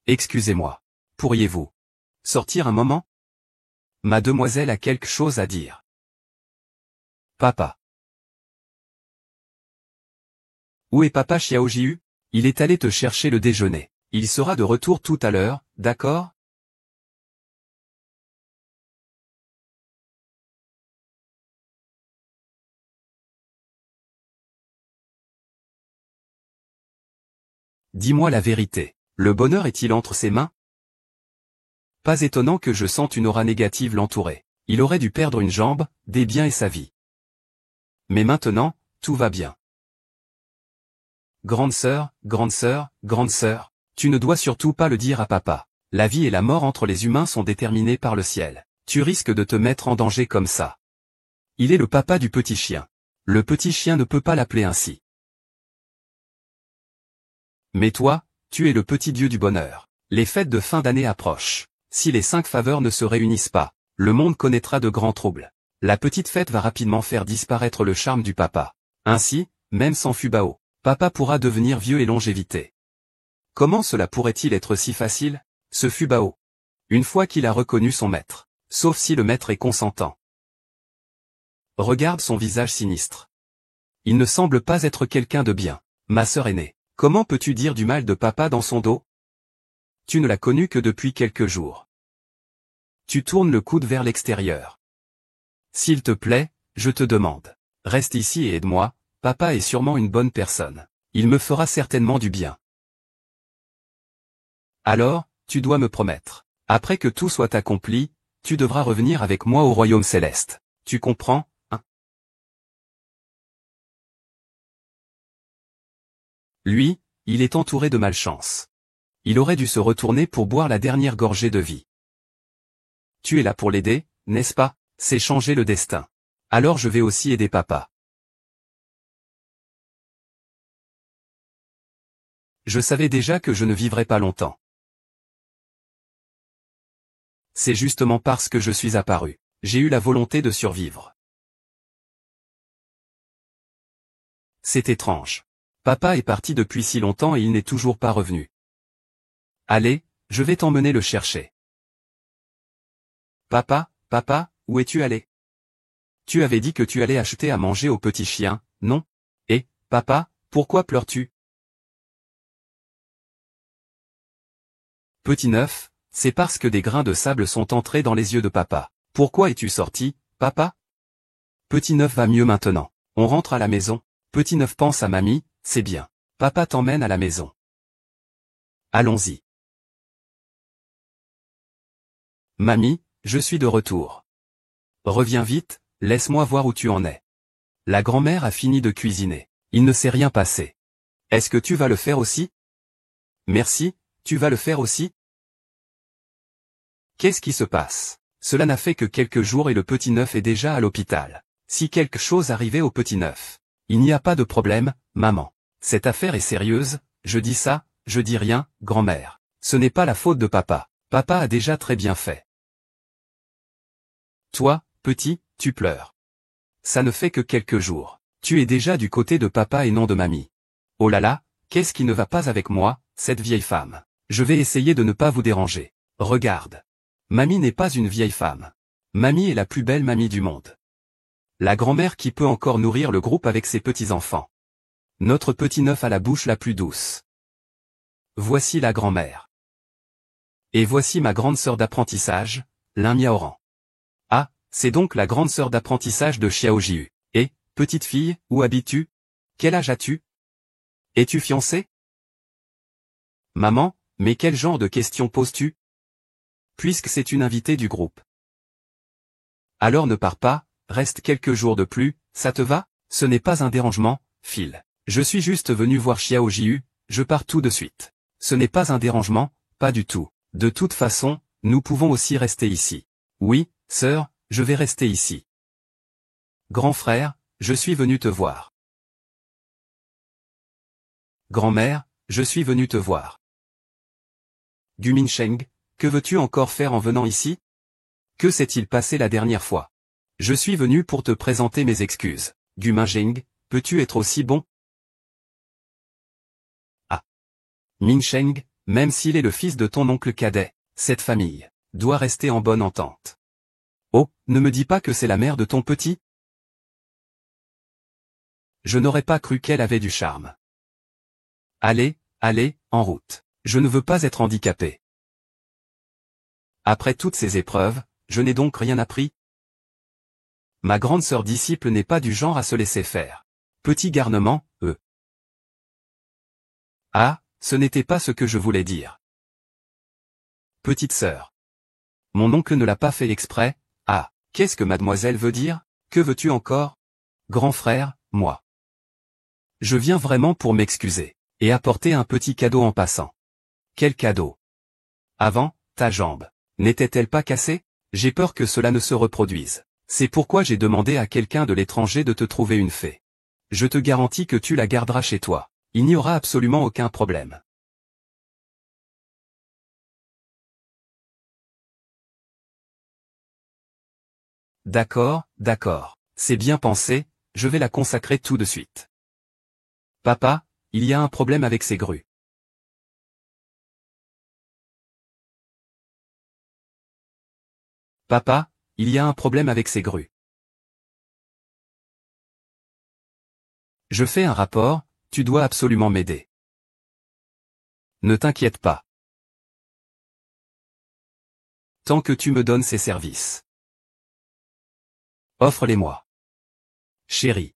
Excusez-moi. Pourriez-vous sortir un moment? Ma demoiselle a quelque chose à dire. Papa. Où est papa Xiaojiu? Il est allé te chercher le déjeuner. Il sera de retour tout à l'heure, d'accord? Dis-moi la vérité. Le bonheur est-il entre ses mains? Pas étonnant que je sente une aura négative l'entourer. Il aurait dû perdre une jambe, des biens et sa vie. Mais maintenant, tout va bien. Grande sœur, grande sœur, grande sœur, tu ne dois surtout pas le dire à papa. La vie et la mort entre les humains sont déterminées par le ciel. Tu risques de te mettre en danger comme ça. Il est le papa du petit chien. Le petit chien ne peut pas l'appeler ainsi. Mais toi, tu es le petit dieu du bonheur. Les fêtes de fin d'année approchent. Si les 5 faveurs ne se réunissent pas, le monde connaîtra de grands troubles. La petite fête va rapidement faire disparaître le charme du papa. Ainsi, même sans Fubao, papa pourra devenir vieux et longévité. Comment cela pourrait-il être si facile? Ce Fubao. Une fois qu'il a reconnu son maître. Sauf si le maître est consentant. Regarde son visage sinistre. Il ne semble pas être quelqu'un de bien. Ma sœur aînée. Comment peux-tu dire du mal de papa dans son dos? Tu ne l'as connu que depuis quelques jours. Tu tournes le coude vers l'extérieur. S'il te plaît, je te demande. Reste ici et aide-moi, papa est sûrement une bonne personne. Il me fera certainement du bien. Alors, tu dois me promettre. Après que tout soit accompli, tu devras revenir avec moi au royaume céleste. Tu comprends, hein? Lui, il est entouré de malchance. Il aurait dû se retourner pour boire la dernière gorgée de vie. Tu es là pour l'aider, n'est-ce pas? C'est changer le destin. Alors je vais aussi aider papa. Je savais déjà que je ne vivrais pas longtemps. C'est justement parce que je suis apparu. J'ai eu la volonté de survivre. C'est étrange. Papa est parti depuis si longtemps et il n'est toujours pas revenu. Allez, je vais t'emmener le chercher. Papa, papa, où es-tu allé? Tu avais dit que tu allais acheter à manger au petit chien, non? Et, papa, pourquoi pleures-tu? Petit neuf, c'est parce que des grains de sable sont entrés dans les yeux de papa. Pourquoi es-tu sorti, papa? Petit neuf va mieux maintenant. On rentre à la maison. Petit neuf pense à mamie, c'est bien. Papa t'emmène à la maison. Allons-y. Mamie, je suis de retour. Reviens vite, laisse-moi voir où tu en es. La grand-mère a fini de cuisiner. Il ne s'est rien passé. Est-ce que tu vas le faire aussi? Merci, tu vas le faire aussi? Qu'est-ce qui se passe? Cela n'a fait que quelques jours et le petit neuf est déjà à l'hôpital. Si quelque chose arrivait au petit neuf. Il n'y a pas de problème, maman. Cette affaire est sérieuse, je dis ça, je dis rien, grand-mère. Ce n'est pas la faute de papa. Papa a déjà très bien fait. Toi, petit, tu pleures. Ça ne fait que quelques jours. Tu es déjà du côté de papa et non de mamie. Oh là là, qu'est-ce qui ne va pas avec moi, cette vieille femme? Je vais essayer de ne pas vous déranger. Regarde. Mamie n'est pas une vieille femme. Mamie est la plus belle mamie du monde. La grand-mère qui peut encore nourrir le groupe avec ses petits-enfants. Notre petit neuf a la bouche la plus douce. Voici la grand-mère. Et voici ma grande sœur d'apprentissage, Lin Miaoran. Ah, c'est donc la grande sœur d'apprentissage de Xiao Jiu. Et, petite fille, où habites-tu? Quel âge as-tu? Es-tu fiancée? Maman, mais quel genre de questions poses-tu? Puisque c'est une invitée du groupe. Alors ne pars pas, reste quelques jours de plus, ça te va? Ce n'est pas un dérangement, Phil. Je suis juste venu voir Xiao Jiu, je pars tout de suite. Ce n'est pas un dérangement, pas du tout. De toute façon, nous pouvons aussi rester ici. Oui, sœur, je vais rester ici. Grand frère, je suis venu te voir. Grand-mère, je suis venu te voir. Gu Minsheng, que veux-tu encore faire en venant ici? Que s'est-il passé la dernière fois? Je suis venu pour te présenter mes excuses. Gu Minsheng, peux-tu être aussi bon? Ah. Minsheng, même s'il est le fils de ton oncle cadet, cette famille doit rester en bonne entente. Oh, ne me dis pas que c'est la mère de ton petit? Je n'aurais pas cru qu'elle avait du charme. Allez, allez, en route. Je ne veux pas être handicapé. Après toutes ces épreuves, je n'ai donc rien appris? Ma grande sœur disciple n'est pas du genre à se laisser faire. Petit garnement, Ah, ce n'était pas ce que je voulais dire. Petite sœur. Mon oncle ne l'a pas fait exprès. Ah, qu'est-ce que mademoiselle veut dire? Que veux-tu encore? Grand frère, moi. Je viens vraiment pour m'excuser. Et apporter un petit cadeau en passant. Quel cadeau? Avant, ta jambe. N'était-elle pas cassée? J'ai peur que cela ne se reproduise. C'est pourquoi j'ai demandé à quelqu'un de l'étranger de te trouver une fée. Je te garantis que tu la garderas chez toi. Il n'y aura absolument aucun problème. D'accord, d'accord. C'est bien pensé, je vais la consacrer tout de suite. Papa, il y a un problème avec ces grues. Papa, il y a un problème avec ces grues. Je fais un rapport, tu dois absolument m'aider. Ne t'inquiète pas. Tant que tu me donnes ces services. Offre-les-moi. Chérie.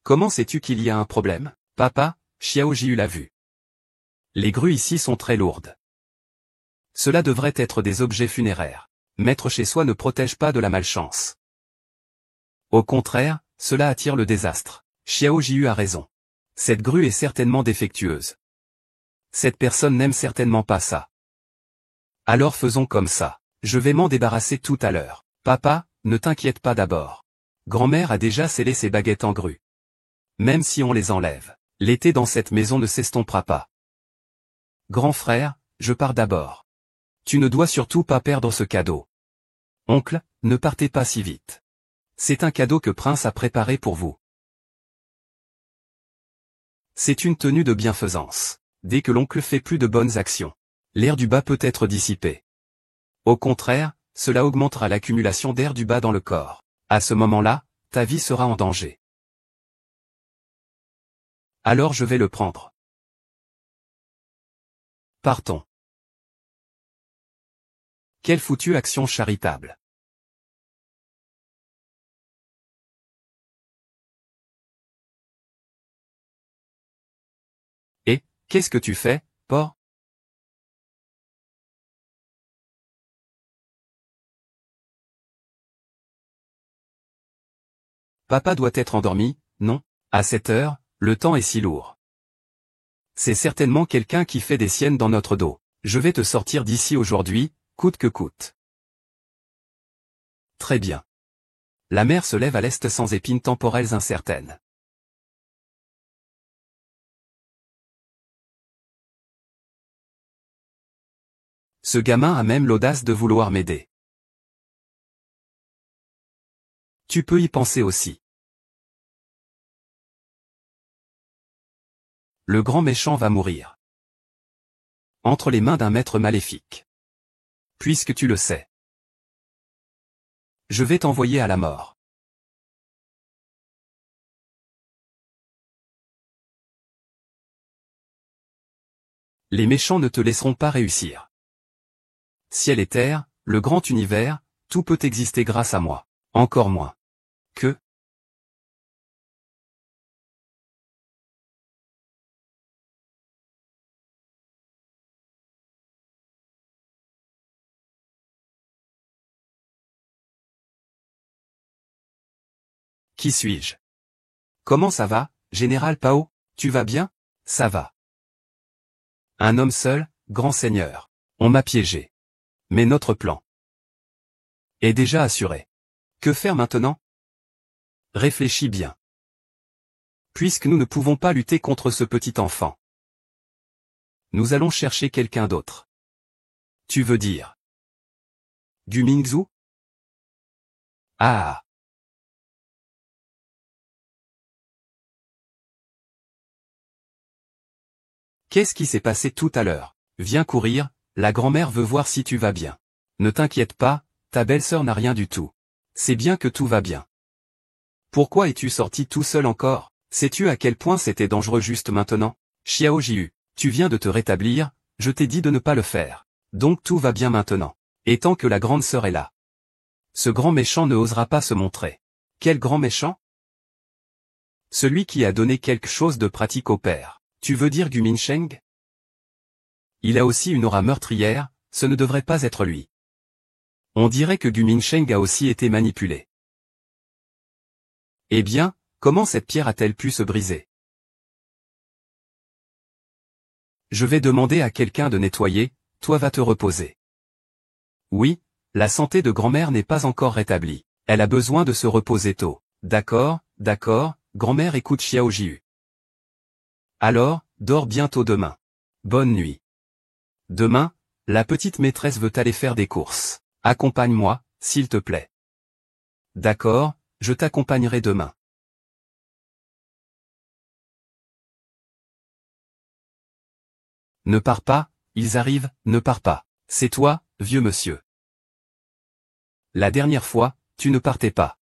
Comment sais-tu qu'il y a un problème? Papa, Xiao Jiu l'a vu. Les grues ici sont très lourdes. Cela devrait être des objets funéraires. Mettre chez soi ne protège pas de la malchance. Au contraire, cela attire le désastre. Xiao Jiu a raison. Cette grue est certainement défectueuse. Cette personne n'aime certainement pas ça. Alors faisons comme ça. Je vais m'en débarrasser tout à l'heure. Papa, ne t'inquiète pas d'abord. Grand-mère a déjà scellé ses baguettes en grue. Même si on les enlève, l'été dans cette maison ne s'estompera pas. Grand frère, je pars d'abord. Tu ne dois surtout pas perdre ce cadeau. Oncle, ne partez pas si vite. C'est un cadeau que Prince a préparé pour vous. C'est une tenue de bienfaisance. Dès que l'oncle fait plus de bonnes actions, l'air du bas peut être dissipé. Au contraire, cela augmentera l'accumulation d'air du bas dans le corps. À ce moment-là, ta vie sera en danger. Alors je vais le prendre. Partons. Quelle foutue action charitable. Qu'est-ce que tu fais, porc? Papa doit être endormi, non? À cette heure, le temps est si lourd. C'est certainement quelqu'un qui fait des siennes dans notre dos. Je vais te sortir d'ici aujourd'hui, coûte que coûte. Très bien. La mer se lève à l'est sans épines temporelles incertaines. Ce gamin a même l'audace de vouloir m'aider. Tu peux y penser aussi. Le grand méchant va mourir. Entre les mains d'un maître maléfique. Puisque tu le sais. Je vais t'envoyer à la mort. Les méchants ne te laisseront pas réussir. Ciel et terre, le grand univers, tout peut exister grâce à moi. Encore moins. Que? Qui suis-je? Comment ça va, Général Pao? Tu vas bien? Ça va. Un homme seul, grand seigneur. On m'a piégé. Mais notre plan est déjà assuré. Que faire maintenant? Réfléchis bien. Puisque nous ne pouvons pas lutter contre ce petit enfant, nous allons chercher quelqu'un d'autre. Tu veux dire Gu Mingzhu? Ah. Qu'est-ce qui s'est passé tout à l'heure? Viens courir, la grand-mère veut voir si tu vas bien. Ne t'inquiète pas, ta belle-sœur n'a rien du tout. C'est bien que tout va bien. Pourquoi es-tu sorti tout seul encore? Sais-tu à quel point c'était dangereux juste maintenant? Xiao Jiu, tu viens de te rétablir, je t'ai dit de ne pas le faire. Donc tout va bien maintenant. Et tant que la grande sœur est là. Ce grand méchant ne osera pas se montrer. Quel grand méchant? Celui qui a donné quelque chose de pratique au père. Tu veux dire Gu Minsheng? Il a aussi une aura meurtrière, ce ne devrait pas être lui. On dirait que Gu Minsheng a aussi été manipulé. Eh bien, comment cette pierre a-t-elle pu se briser? Je vais demander à quelqu'un de nettoyer, toi va te reposer. Oui, la santé de grand-mère n'est pas encore rétablie. Elle a besoin de se reposer tôt. D'accord, grand-mère écoute Xiao Jiu. Alors, dors bientôt demain. Bonne nuit. Demain, la petite maîtresse veut aller faire des courses. Accompagne-moi, s'il te plaît. D'accord, je t'accompagnerai demain. Ne pars pas, ils arrivent, ne pars pas. C'est toi, vieux monsieur. La dernière fois, tu ne partais pas.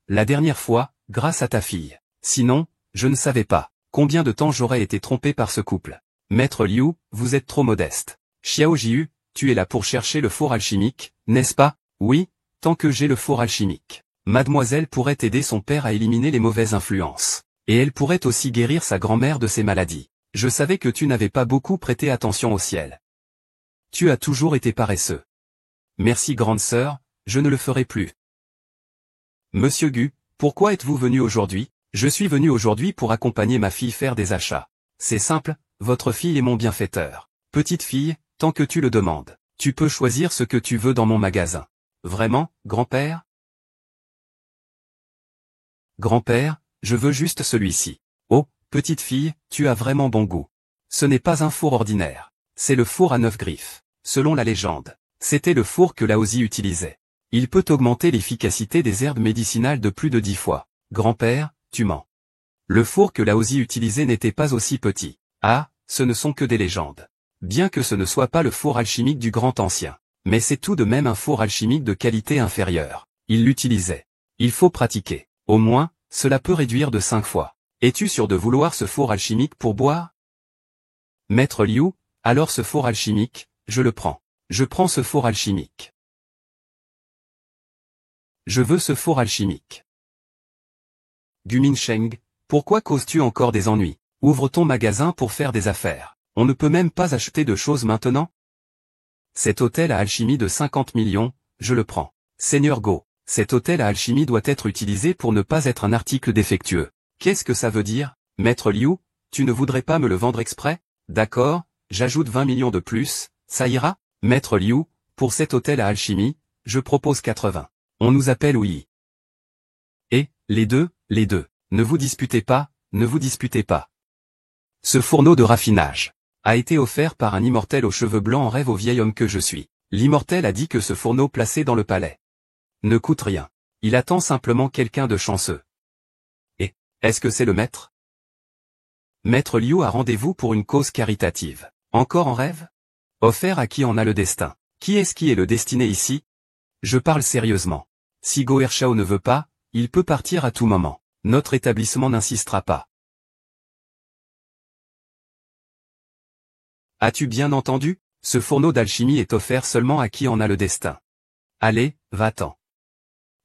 La dernière fois, grâce à ta fille. Sinon, je ne savais pas combien de temps j'aurais été trompé par ce couple. Maître Liu, vous êtes trop modeste. Xiao Jiu, tu es là pour chercher le four alchimique, n'est-ce pas? Oui, tant que j'ai le four alchimique. Mademoiselle pourrait aider son père à éliminer les mauvaises influences. Et elle pourrait aussi guérir sa grand-mère de ses maladies. Je savais que tu n'avais pas beaucoup prêté attention au ciel. Tu as toujours été paresseux. Merci grande sœur, je ne le ferai plus. Monsieur Gu, pourquoi êtes-vous venu aujourd'hui? Je suis venu aujourd'hui pour accompagner ma fille faire des achats. C'est simple, votre fille est mon bienfaiteur. Petite fille, tant que tu le demandes, tu peux choisir ce que tu veux dans mon magasin. Vraiment, grand-père? Grand-père, je veux juste celui-ci. Oh, petite fille, tu as vraiment bon goût. Ce n'est pas un four ordinaire. C'est le four à 9 griffes. Selon la légende, c'était le four que Laozi utilisait. Il peut augmenter l'efficacité des herbes médicinales de plus de 10 fois. Grand-père, tu mens. Le four que Laozi utilisait n'était pas aussi petit. Ah, ce ne sont que des légendes. Bien que ce ne soit pas le four alchimique du grand ancien. Mais c'est tout de même un four alchimique de qualité inférieure. Il l'utilisait. Il faut pratiquer. Au moins, cela peut réduire de 5 fois. Es-tu sûr de vouloir ce four alchimique pour boire? Maître Liu, alors ce four alchimique, je le prends. Je prends ce four alchimique. Je veux ce four alchimique. Gu Minsheng, pourquoi causes-tu encore des ennuis? Ouvre ton magasin pour faire des affaires. On ne peut même pas acheter de choses maintenant? Cet hôtel à alchimie de 50 millions, je le prends. Seigneur Go, cet hôtel à alchimie doit être utilisé pour ne pas être un article défectueux. Qu'est-ce que ça veut dire, Maître Liu? Tu ne voudrais pas me le vendre exprès? D'accord, j'ajoute 20 millions de plus, ça ira? Maître Liu, pour cet hôtel à alchimie, je propose 80. On nous appelle oui. Et, les deux, ne vous disputez pas, ne vous disputez pas. Ce fourneau de raffinage a été offert par un immortel aux cheveux blancs en rêve au vieil homme que je suis. L'immortel a dit que ce fourneau placé dans le palais ne coûte rien. Il attend simplement quelqu'un de chanceux. Et, est-ce que c'est le maître? Maître Liu a rendez-vous pour une cause caritative. Encore en rêve? Offert à qui en a le destin? Qui est le destiné ici? Je parle sérieusement. Si Go Ershao ne veut pas, il peut partir à tout moment. Notre établissement n'insistera pas. As-tu bien entendu? Ce fourneau d'alchimie est offert seulement à qui en a le destin. Allez, va-t'en.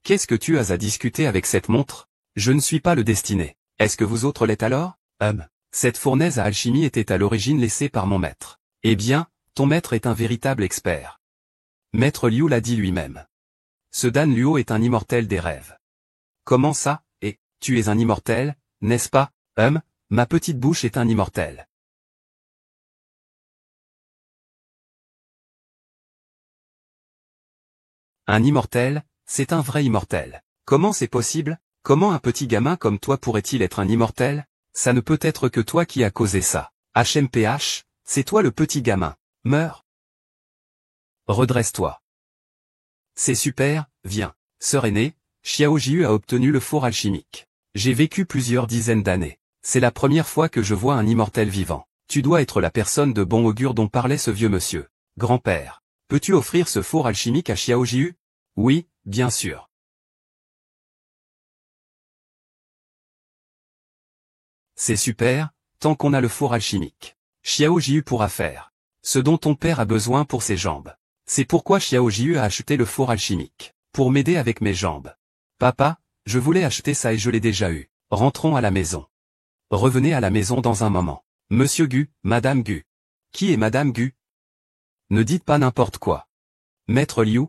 Qu'est-ce que tu as à discuter avec cette montre? Je ne suis pas le destiné. Est-ce que vous autres l'êtes alors? Cette fournaise à alchimie était à l'origine laissée par mon maître. Eh bien, ton maître est un véritable expert. Maître Liu l'a dit lui-même. Ce Dan Luo est un immortel des rêves. Comment ça? Et, tu es un immortel, n'est-ce pas? Ma petite bouche est un immortel. Un immortel, c'est un vrai immortel. Comment c'est possible? Comment un petit gamin comme toi pourrait-il être un immortel? Ça ne peut être que toi qui as causé ça. HMPH, c'est toi le petit gamin. Meurs. Redresse-toi. C'est super, viens. Sœur aînée, Xiao Jiu a obtenu le four alchimique. J'ai vécu plusieurs dizaines d'années. C'est la première fois que je vois un immortel vivant. Tu dois être la personne de bon augure dont parlait ce vieux monsieur. Grand-père, peux-tu offrir ce four alchimique à Xiao Jiu? Oui, bien sûr. C'est super, tant qu'on a le four alchimique. Xiao Jiu pourra faire ce dont ton père a besoin pour ses jambes. C'est pourquoi Xiao Jiu a acheté le four alchimique. Pour m'aider avec mes jambes. Papa, je voulais acheter ça et je l'ai déjà eu. Rentrons à la maison. Revenez à la maison dans un moment. Monsieur Gu, Madame Gu. Qui est Madame Gu? Ne dites pas n'importe quoi. Maître Liu?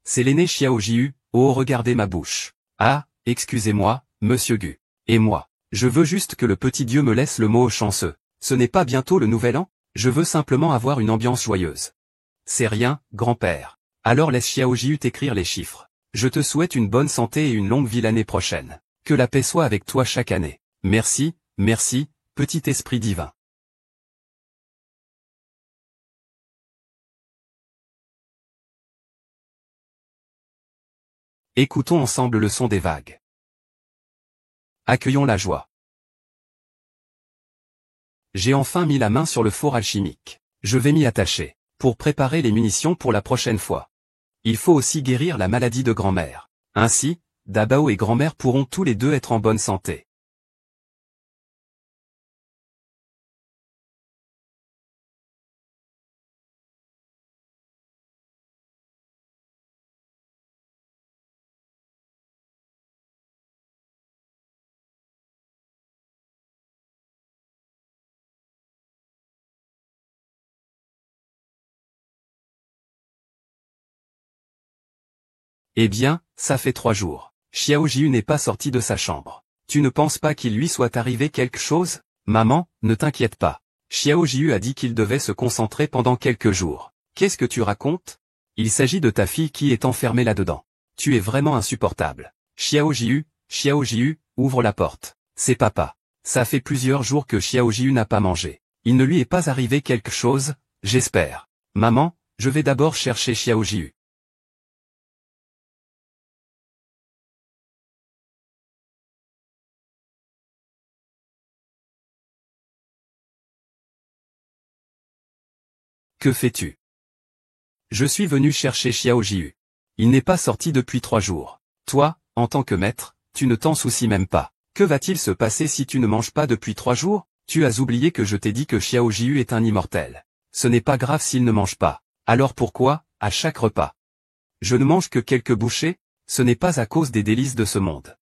C'est l'aîné Xiao Jiu. Oh, regardez ma bouche. Ah, excusez-moi, Monsieur Gu. Et moi, je veux juste que le petit Dieu me laisse le mot chanceux. Ce n'est pas bientôt le nouvel an? Je veux simplement avoir une ambiance joyeuse. C'est rien, grand-père. Alors laisse Xiao Jiu t'écrire les chiffres. Je te souhaite une bonne santé et une longue vie l'année prochaine. Que la paix soit avec toi chaque année. Merci, merci, petit esprit divin. Écoutons ensemble le son des vagues. Accueillons la joie. J'ai enfin mis la main sur le four alchimique. Je vais m'y attacher, pour préparer les munitions pour la prochaine fois. Il faut aussi guérir la maladie de grand-mère. Ainsi, Dabao et grand-mère pourront tous les deux être en bonne santé. Eh bien, ça fait 3 jours. Xiao Jiu n'est pas sorti de sa chambre. Tu ne penses pas qu'il lui soit arrivé quelque chose? Maman, ne t'inquiète pas. Xiao Jiu a dit qu'il devait se concentrer pendant quelques jours. Qu'est-ce que tu racontes? Il s'agit de ta fille qui est enfermée là-dedans. Tu es vraiment insupportable. Xiao Jiu, ouvre la porte. C'est papa. Ça fait plusieurs jours que Xiao Jiu n'a pas mangé. Il ne lui est pas arrivé quelque chose, j'espère. Maman, je vais d'abord chercher Xiao Jiu. Que fais-tu? Je suis venu chercher Xiao Jiu. Il n'est pas sorti depuis 3 jours. Toi, en tant que maître, tu ne t'en soucies même pas. Que va-t-il se passer si tu ne manges pas depuis 3 jours? Tu as oublié que je t'ai dit que Xiao Jiu est un immortel. Ce n'est pas grave s'il ne mange pas. Alors pourquoi, à chaque repas? Je ne mange que quelques bouchées? Ce n'est pas à cause des délices de ce monde.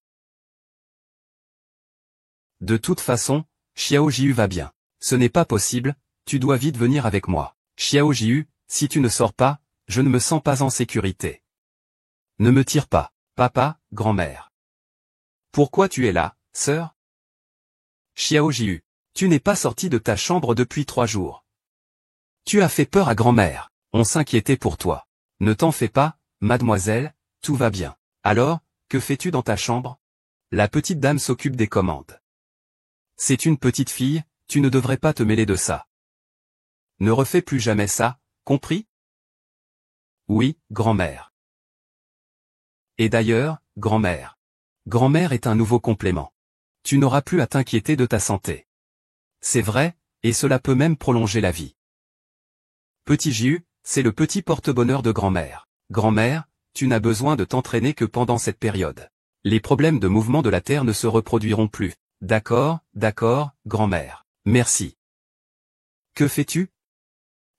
De toute façon, Xiao Jiu va bien. Ce n'est pas possible, tu dois vite venir avec moi. Xiao Jiu, si tu ne sors pas, je ne me sens pas en sécurité. Ne me tire pas, papa, grand-mère. Pourquoi tu es là, sœur? Xiao Jiu, tu n'es pas sorti de ta chambre depuis 3 jours. Tu as fait peur à grand-mère, on s'inquiétait pour toi. Ne t'en fais pas, mademoiselle, tout va bien. Alors, que fais-tu dans ta chambre? La petite dame s'occupe des commandes. C'est une petite fille, tu ne devrais pas te mêler de ça. Ne refais plus jamais ça, compris? Oui, grand-mère. Et d'ailleurs, grand-mère. Grand-mère est un nouveau complément. Tu n'auras plus à t'inquiéter de ta santé. C'est vrai, et cela peut même prolonger la vie. Petit Jiu, c'est le petit porte-bonheur de grand-mère. Grand-mère, tu n'as besoin de t'entraîner que pendant cette période. Les problèmes de mouvement de la Terre ne se reproduiront plus. D'accord, grand-mère. Merci. Que fais-tu?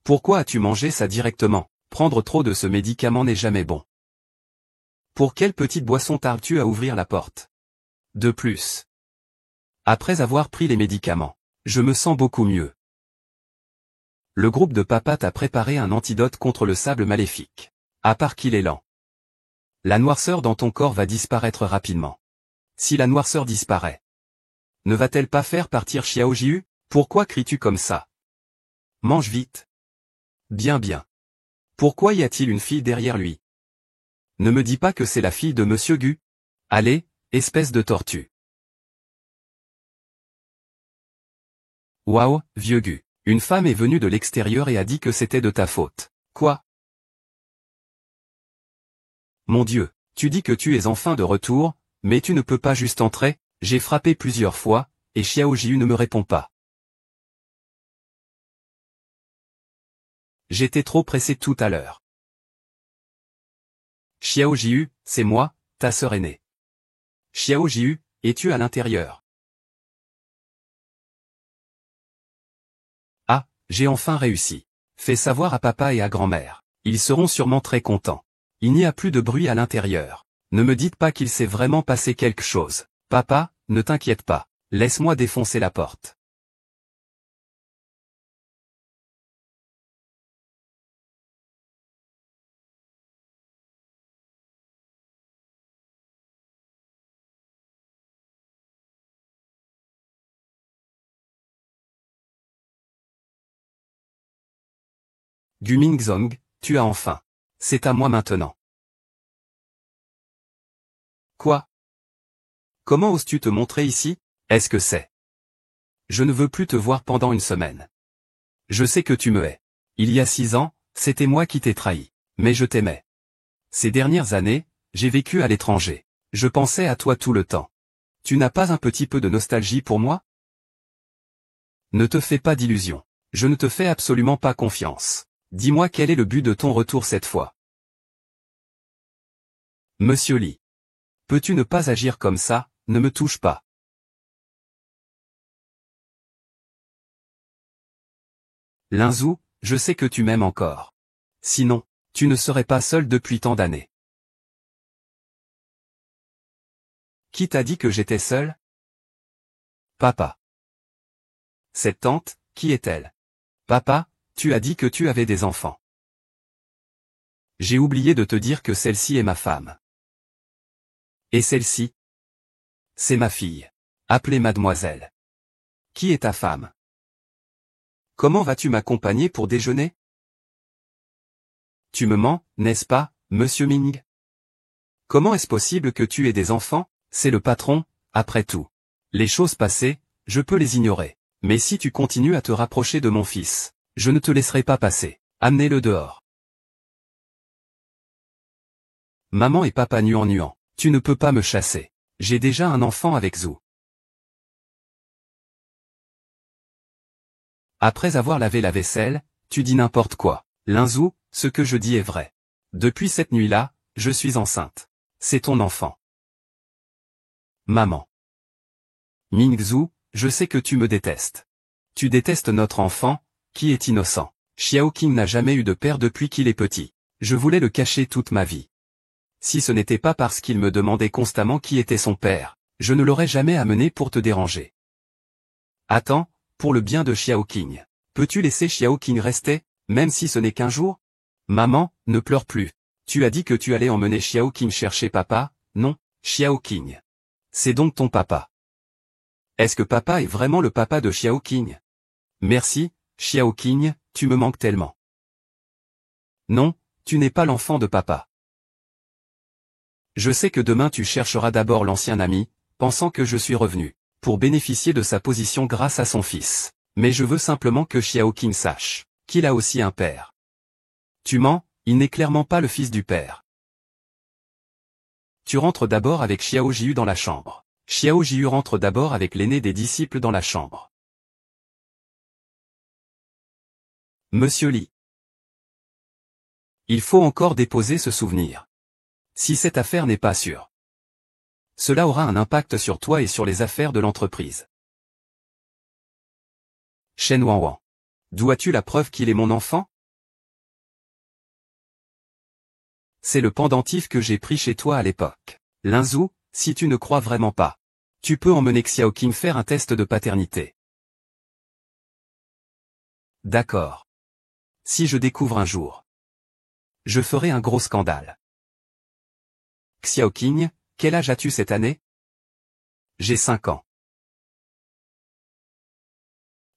Pourquoi as-tu mangé ça directement? Prendre trop de ce médicament n'est jamais bon. Pour quelle petite boisson tardes-tu à ouvrir la porte? De plus. Après avoir pris les médicaments, je me sens beaucoup mieux. Le groupe de papa t'a préparé un antidote contre le sable maléfique. À part qu'il est lent. La noirceur dans ton corps va disparaître rapidement. Si la noirceur disparaît, ne va-t-elle pas faire partir Xiao Jiu? Pourquoi cries-tu comme ça? Mange vite. Bien. Pourquoi y a-t-il une fille derrière lui? Ne me dis pas que c'est la fille de Monsieur Gu. Allez, espèce de tortue. Waouh, vieux Gu. Une femme est venue de l'extérieur et a dit que c'était de ta faute. Quoi? Mon Dieu, tu dis que tu es enfin de retour, mais tu ne peux pas juste entrer, j'ai frappé plusieurs fois, et Xiao Jiu ne me répond pas. J'étais trop pressé tout à l'heure. Xiao Jiu, c'est moi, ta sœur aînée. Xiao Jiu, es-tu à l'intérieur? Ah, j'ai enfin réussi. Fais savoir à papa et à grand-mère. Ils seront sûrement très contents. Il n'y a plus de bruit à l'intérieur. Ne me dites pas qu'il s'est vraiment passé quelque chose. Papa, ne t'inquiète pas. Laisse-moi défoncer la porte. Gu Mingzong, tu as enfin. C'est à moi maintenant. Quoi? Comment oses-tu te montrer ici? Est-ce que c'est? Je ne veux plus te voir pendant une semaine. Je sais que tu me hais. Il y a 6 ans, c'était moi qui t'ai trahi. Mais je t'aimais. Ces dernières années, j'ai vécu à l'étranger. Je pensais à toi tout le temps. Tu n'as pas un petit peu de nostalgie pour moi? Ne te fais pas d'illusions. Je ne te fais absolument pas confiance. Dis-moi quel est le but de ton retour cette fois. Monsieur Li. Peux-tu ne pas agir comme ça, ne me touche pas. Linzou, je sais que tu m'aimes encore. Sinon, tu ne serais pas seul depuis tant d'années. Qui t'a dit que j'étais seul? Papa. Cette tante, qui est-elle? Papa, tu as dit que tu avais des enfants. J'ai oublié de te dire que celle-ci est ma femme. Et celle-ci? C'est ma fille. Appelée mademoiselle. Qui est ta femme? Comment vas-tu m'accompagner pour déjeuner? Tu me mens, n'est-ce pas, monsieur Ming? Comment est-ce possible que tu aies des enfants? C'est le patron, après tout. Les choses passées, je peux les ignorer. Mais si tu continues à te rapprocher de mon fils, je ne te laisserai pas passer. Amenez-le dehors. Maman et papa nuant. Tu ne peux pas me chasser. J'ai déjà un enfant avec Zhu. Après avoir lavé la vaisselle, tu dis n'importe quoi. Linzou, ce que je dis est vrai. Depuis cette nuit-là, je suis enceinte. C'est ton enfant. Maman. Mingzhu, je sais que tu me détestes. Tu détestes notre enfant, qui est innocent. Xiao Qing n'a jamais eu de père depuis qu'il est petit. Je voulais le cacher toute ma vie. Si ce n'était pas parce qu'il me demandait constamment qui était son père, je ne l'aurais jamais amené pour te déranger. Attends, pour le bien de Xiaoqing. Peux-tu laisser Xiaoqing rester, même si ce n'est qu'un jour? Maman, ne pleure plus. Tu as dit que tu allais emmener Xiaoqing chercher papa, non, Xiaoqing. C'est donc ton papa. Est-ce que papa est vraiment le papa de Xiaoqing? Merci, Xiaoqing, tu me manques tellement. Non, tu n'es pas l'enfant de papa. Je sais que demain tu chercheras d'abord l'ancien ami, pensant que je suis revenu, pour bénéficier de sa position grâce à son fils. Mais je veux simplement que Xiaoqing sache qu'il a aussi un père. Tu mens, il n'est clairement pas le fils du père. Tu rentres d'abord avec Xiao Jiu dans la chambre. Xiao Jiu rentre d'abord avec l'aîné des disciples dans la chambre. Monsieur Li. Il faut encore déposer ce souvenir. Si cette affaire n'est pas sûre, cela aura un impact sur toi et sur les affaires de l'entreprise. Shen Wanwan. D'où as-tu la preuve qu'il est mon enfant? C'est le pendentif que j'ai pris chez toi à l'époque. Linzhou, si tu ne crois vraiment pas, tu peux emmener Xiaoqing faire un test de paternité. D'accord. Si je découvre un jour, je ferai un gros scandale. Xiaoqing, quel âge as-tu cette année? J'ai 5 ans.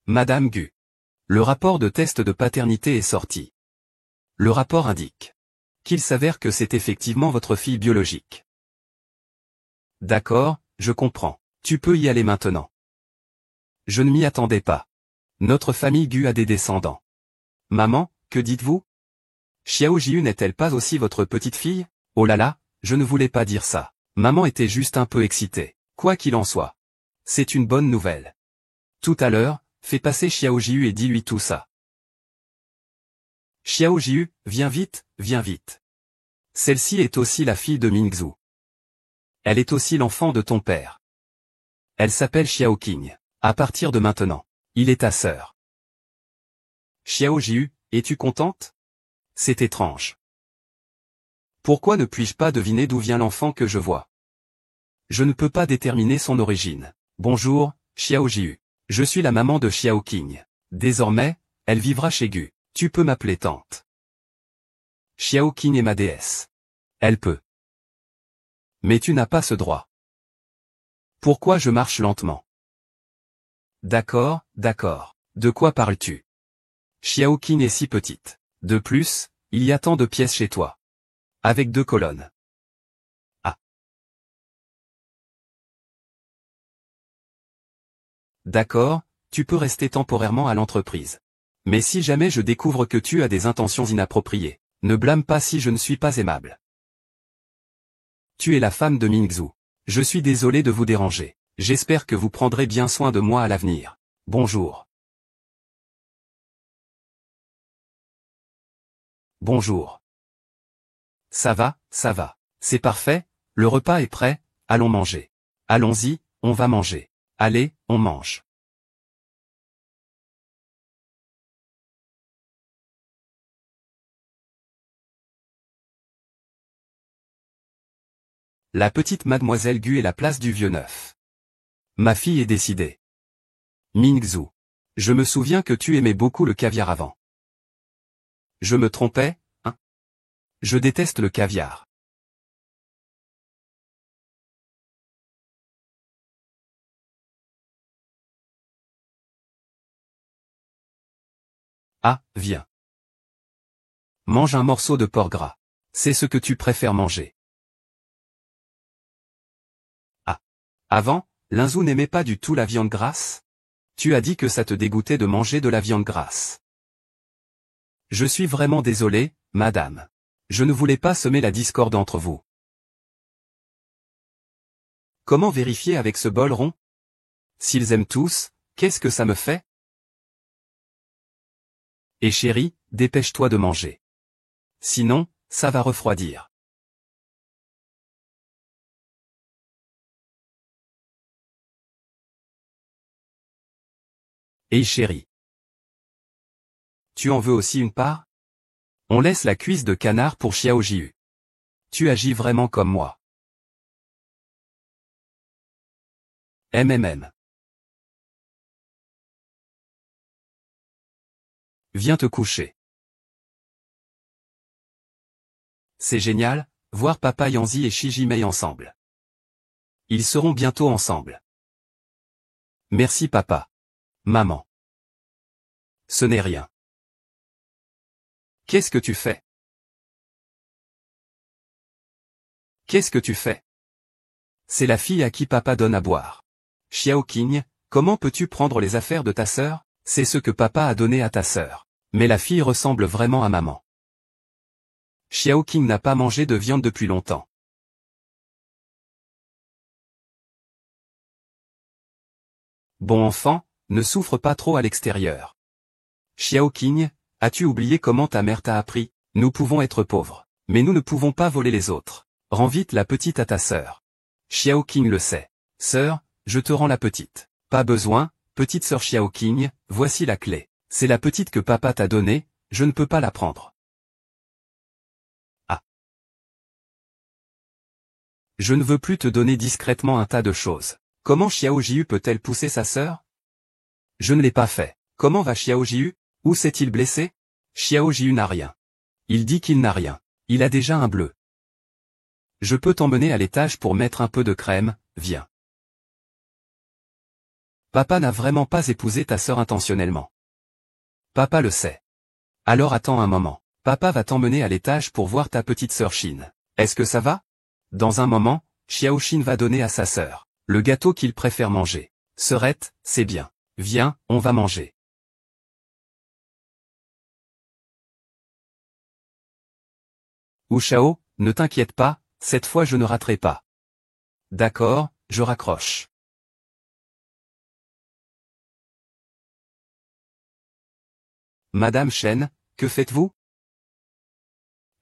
Madame Gu. Le rapport de test de paternité est sorti. Le rapport indique qu'il s'avère que c'est effectivement votre fille biologique. D'accord, je comprends. Tu peux y aller maintenant. Je ne m'y attendais pas. Notre famille Gu a des descendants. Maman, que dites-vous? Xiao Jiu n'est-elle pas aussi votre petite fille? Oh là là, je ne voulais pas dire ça. Maman était juste un peu excitée. Quoi qu'il en soit, c'est une bonne nouvelle. Tout à l'heure, fais passer Xiao Jiu et dis-lui tout ça. Xiao Jiu, viens vite, viens vite. Celle-ci est aussi la fille de Mingzhu. Elle est aussi l'enfant de ton père. Elle s'appelle Xiaoqing. À partir de maintenant, il est ta sœur. Xiao Jiu, es-tu contente? C'est étrange. Pourquoi ne puis-je pas deviner d'où vient l'enfant que je vois? Je ne peux pas déterminer son origine. Bonjour, Xiao Jiu. Je suis la maman de Xiaoqing. Désormais, elle vivra chez Gu. Tu peux m'appeler tante. Xiaoqing est ma déesse. Elle peut. Mais tu n'as pas ce droit. Pourquoi je marche lentement? D'accord, d'accord. De quoi parles-tu? Xiaoqing est si petite. De plus, il y a tant de pièces chez toi. Avec 2 colonnes. Ah. D'accord, tu peux rester temporairement à l'entreprise. Mais si jamais je découvre que tu as des intentions inappropriées, ne blâme pas si je ne suis pas aimable. Tu es la femme de Mingzhu. Je suis désolé de vous déranger. J'espère que vous prendrez bien soin de moi à l'avenir. Bonjour. Bonjour. Ça va, ça va. C'est parfait, le repas est prêt, allons manger. Allons-y, on va manger. Allez, on mange. La petite mademoiselle Gu est la place du vieux neuf. Ma fille est décidée. Mingzhu. Je me souviens que tu aimais beaucoup le caviar avant. Je me trompais, hein? Je déteste le caviar. Ah, viens. Mange un morceau de porc gras. C'est ce que tu préfères manger. Ah. Avant, Linzhou n'aimait pas du tout la viande grasse? Tu as dit que ça te dégoûtait de manger de la viande grasse. Je suis vraiment désolé, madame. Je ne voulais pas semer la discorde entre vous. Comment vérifier avec ce bol rond? S'ils aiment tous, qu'est-ce que ça me fait? Et chérie, dépêche-toi de manger. Sinon, ça va refroidir. Et chérie. Tu en veux aussi une part? On laisse la cuisse de canard pour Xiao Jiu. Tu agis vraiment comme moi. MMM. Viens te coucher. C'est génial, voir papa Yanzi et Shijimei ensemble. Ils seront bientôt ensemble. Merci papa. Maman. Ce n'est rien. Qu'est-ce que tu fais? Qu'est-ce que tu fais? C'est la fille à qui papa donne à boire. Xiaoqing, comment peux-tu prendre les affaires de ta sœur? C'est ce que papa a donné à ta sœur. Mais la fille ressemble vraiment à maman. Xiaoqing n'a pas mangé de viande depuis longtemps. Bon enfant, ne souffre pas trop à l'extérieur. Xiaoqing, as-tu oublié comment ta mère t'a appris? Nous pouvons être pauvres, mais nous ne pouvons pas voler les autres. Rends vite la petite à ta sœur. Xiaoqing le sait. Sœur, je te rends la petite. Pas besoin, petite sœur Xiaoqing, voici la clé. C'est la petite que papa t'a donnée, je ne peux pas la prendre. Ah. Je ne veux plus te donner discrètement un tas de choses. Comment Xiao Jiu peut-elle pousser sa sœur? Je ne l'ai pas fait. Comment va Xiao Jiu? Où s'est-il blessé? Xiao Jiu n'a rien. Il dit qu'il n'a rien. Il a déjà un bleu. Je peux t'emmener à l'étage pour mettre un peu de crème, viens. Papa n'a vraiment pas épousé ta sœur intentionnellement. Papa le sait. Alors attends un moment. Papa va t'emmener à l'étage pour voir ta petite sœur Shin. Est-ce que ça va? Dans un moment, Xiao Shin va donner à sa sœur le gâteau qu'il préfère manger. Sœurette, c'est bien. Viens, on va manger. Wu Shao, ne t'inquiète pas, cette fois je ne raterai pas. D'accord, je raccroche. Madame Shen, que faites-vous?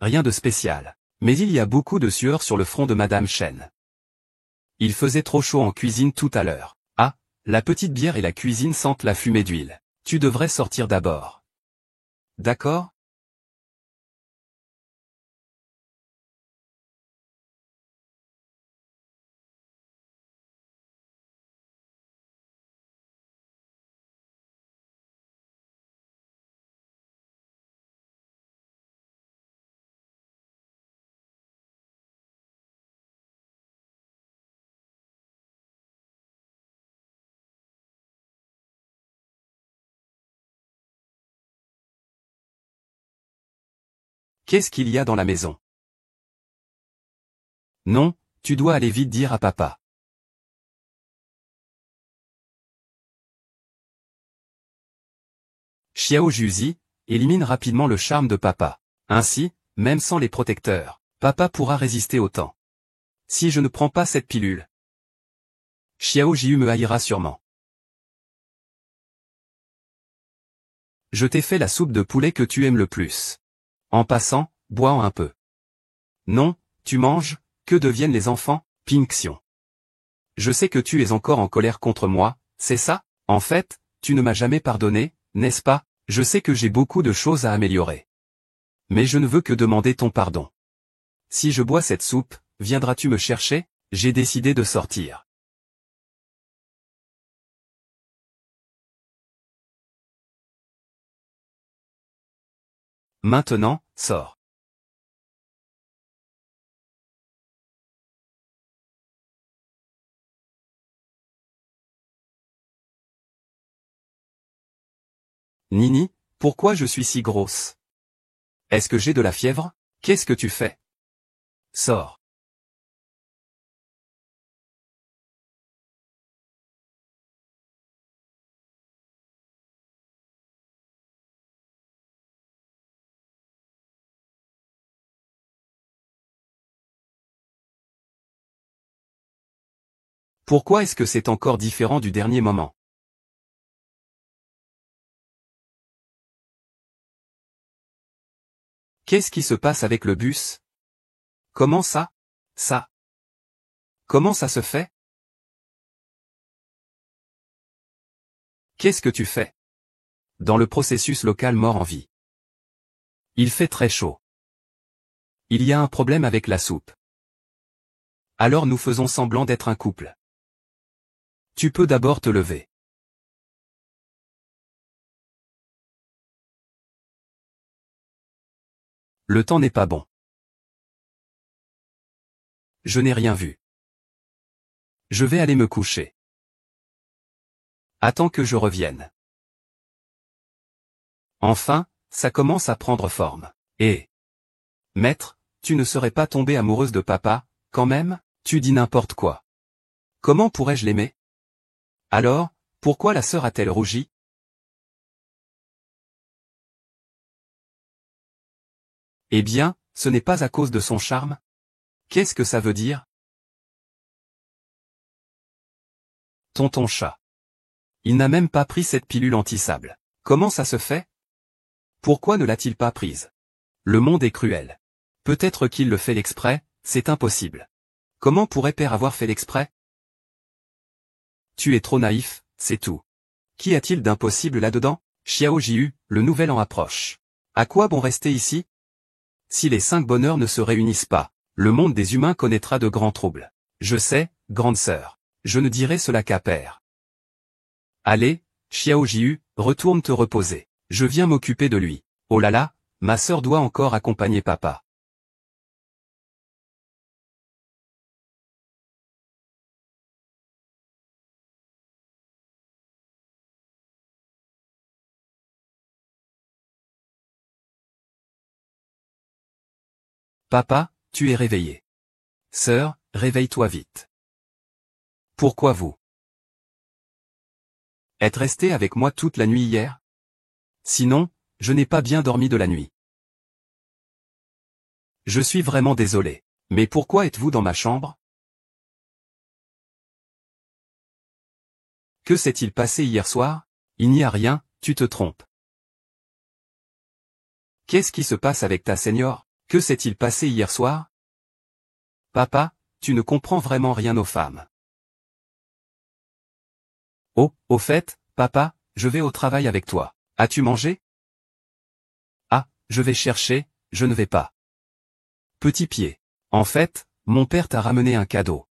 Rien de spécial. Mais il y a beaucoup de sueur sur le front de Madame Shen. Il faisait trop chaud en cuisine tout à l'heure. Ah, la petite bière et la cuisine sentent la fumée d'huile. Tu devrais sortir d'abord. D'accord? Qu'est-ce qu'il y a dans la maison? Non, tu dois aller vite dire à papa. Xiao Juzi, élimine rapidement le charme de papa. Ainsi, même sans les protecteurs, papa pourra résister au temps. Si je ne prends pas cette pilule, Xiao Jiu me haïra sûrement. Je t'ai fait la soupe de poulet que tu aimes le plus. En passant, bois un peu. Non, tu manges, que deviennent les enfants? Pinxion. Je sais que tu es encore en colère contre moi, c'est ça? En fait, tu ne m'as jamais pardonné, n'est-ce pas? Je sais que j'ai beaucoup de choses à améliorer. Mais je ne veux que demander ton pardon. Si je bois cette soupe, viendras-tu me chercher? J'ai décidé de sortir. Maintenant, sors. Nini, pourquoi je suis si grosse? Est-ce que j'ai de la fièvre? Qu'est-ce que tu fais? Sors. Pourquoi est-ce que c'est encore différent du dernier moment? Qu'est-ce qui se passe avec le bus? Comment ça? Ça. Comment ça se fait? Qu'est-ce que tu fais? Dans le processus local mort en vie. Il fait très chaud. Il y a un problème avec la soupe. Alors nous faisons semblant d'être un couple. Tu peux d'abord te lever. Le temps n'est pas bon. Je n'ai rien vu. Je vais aller me coucher. Attends que je revienne. Enfin, ça commence à prendre forme. Et maître, tu ne serais pas tombée amoureuse de papa, quand même? Tu dis n'importe quoi. Comment pourrais-je l'aimer? Alors, pourquoi la sœur a-t-elle rougi? Eh bien, ce n'est pas à cause de son charme? Qu'est-ce que ça veut dire? Tonton chat. Il n'a même pas pris cette pilule anti-sable. Comment ça se fait? Pourquoi ne l'a-t-il pas prise? Le monde est cruel. Peut-être qu'il le fait l'exprès, c'est impossible. Comment pourrait père avoir fait l'exprès? Tu es trop naïf, c'est tout. Qu'y a-t-il d'impossible là-dedans? Xiao Jiu, le nouvel an approche. À quoi bon rester ici? Si les 5 bonheurs ne se réunissent pas, le monde des humains connaîtra de grands troubles. Je sais, grande sœur. Je ne dirai cela qu'à père. Allez, Xiao Jiu, retourne te reposer. Je viens m'occuper de lui. Oh là là, ma sœur doit encore accompagner papa. Papa, tu es réveillé. Sœur, réveille-toi vite. Pourquoi vous êtes resté avec moi toute la nuit hier? Sinon, je n'ai pas bien dormi de la nuit. Je suis vraiment désolé. Mais pourquoi êtes-vous dans ma chambre? Que s'est-il passé hier soir? Il n'y a rien, tu te trompes. Qu'est-ce qui se passe avec ta seigneur? Que s'est-il passé hier soir? Papa, tu ne comprends vraiment rien aux femmes. Oh, au fait, papa, je vais au travail avec toi. As-tu mangé? Ah, je vais chercher, je ne vais pas. Petit pied. En fait, mon père t'a ramené un cadeau.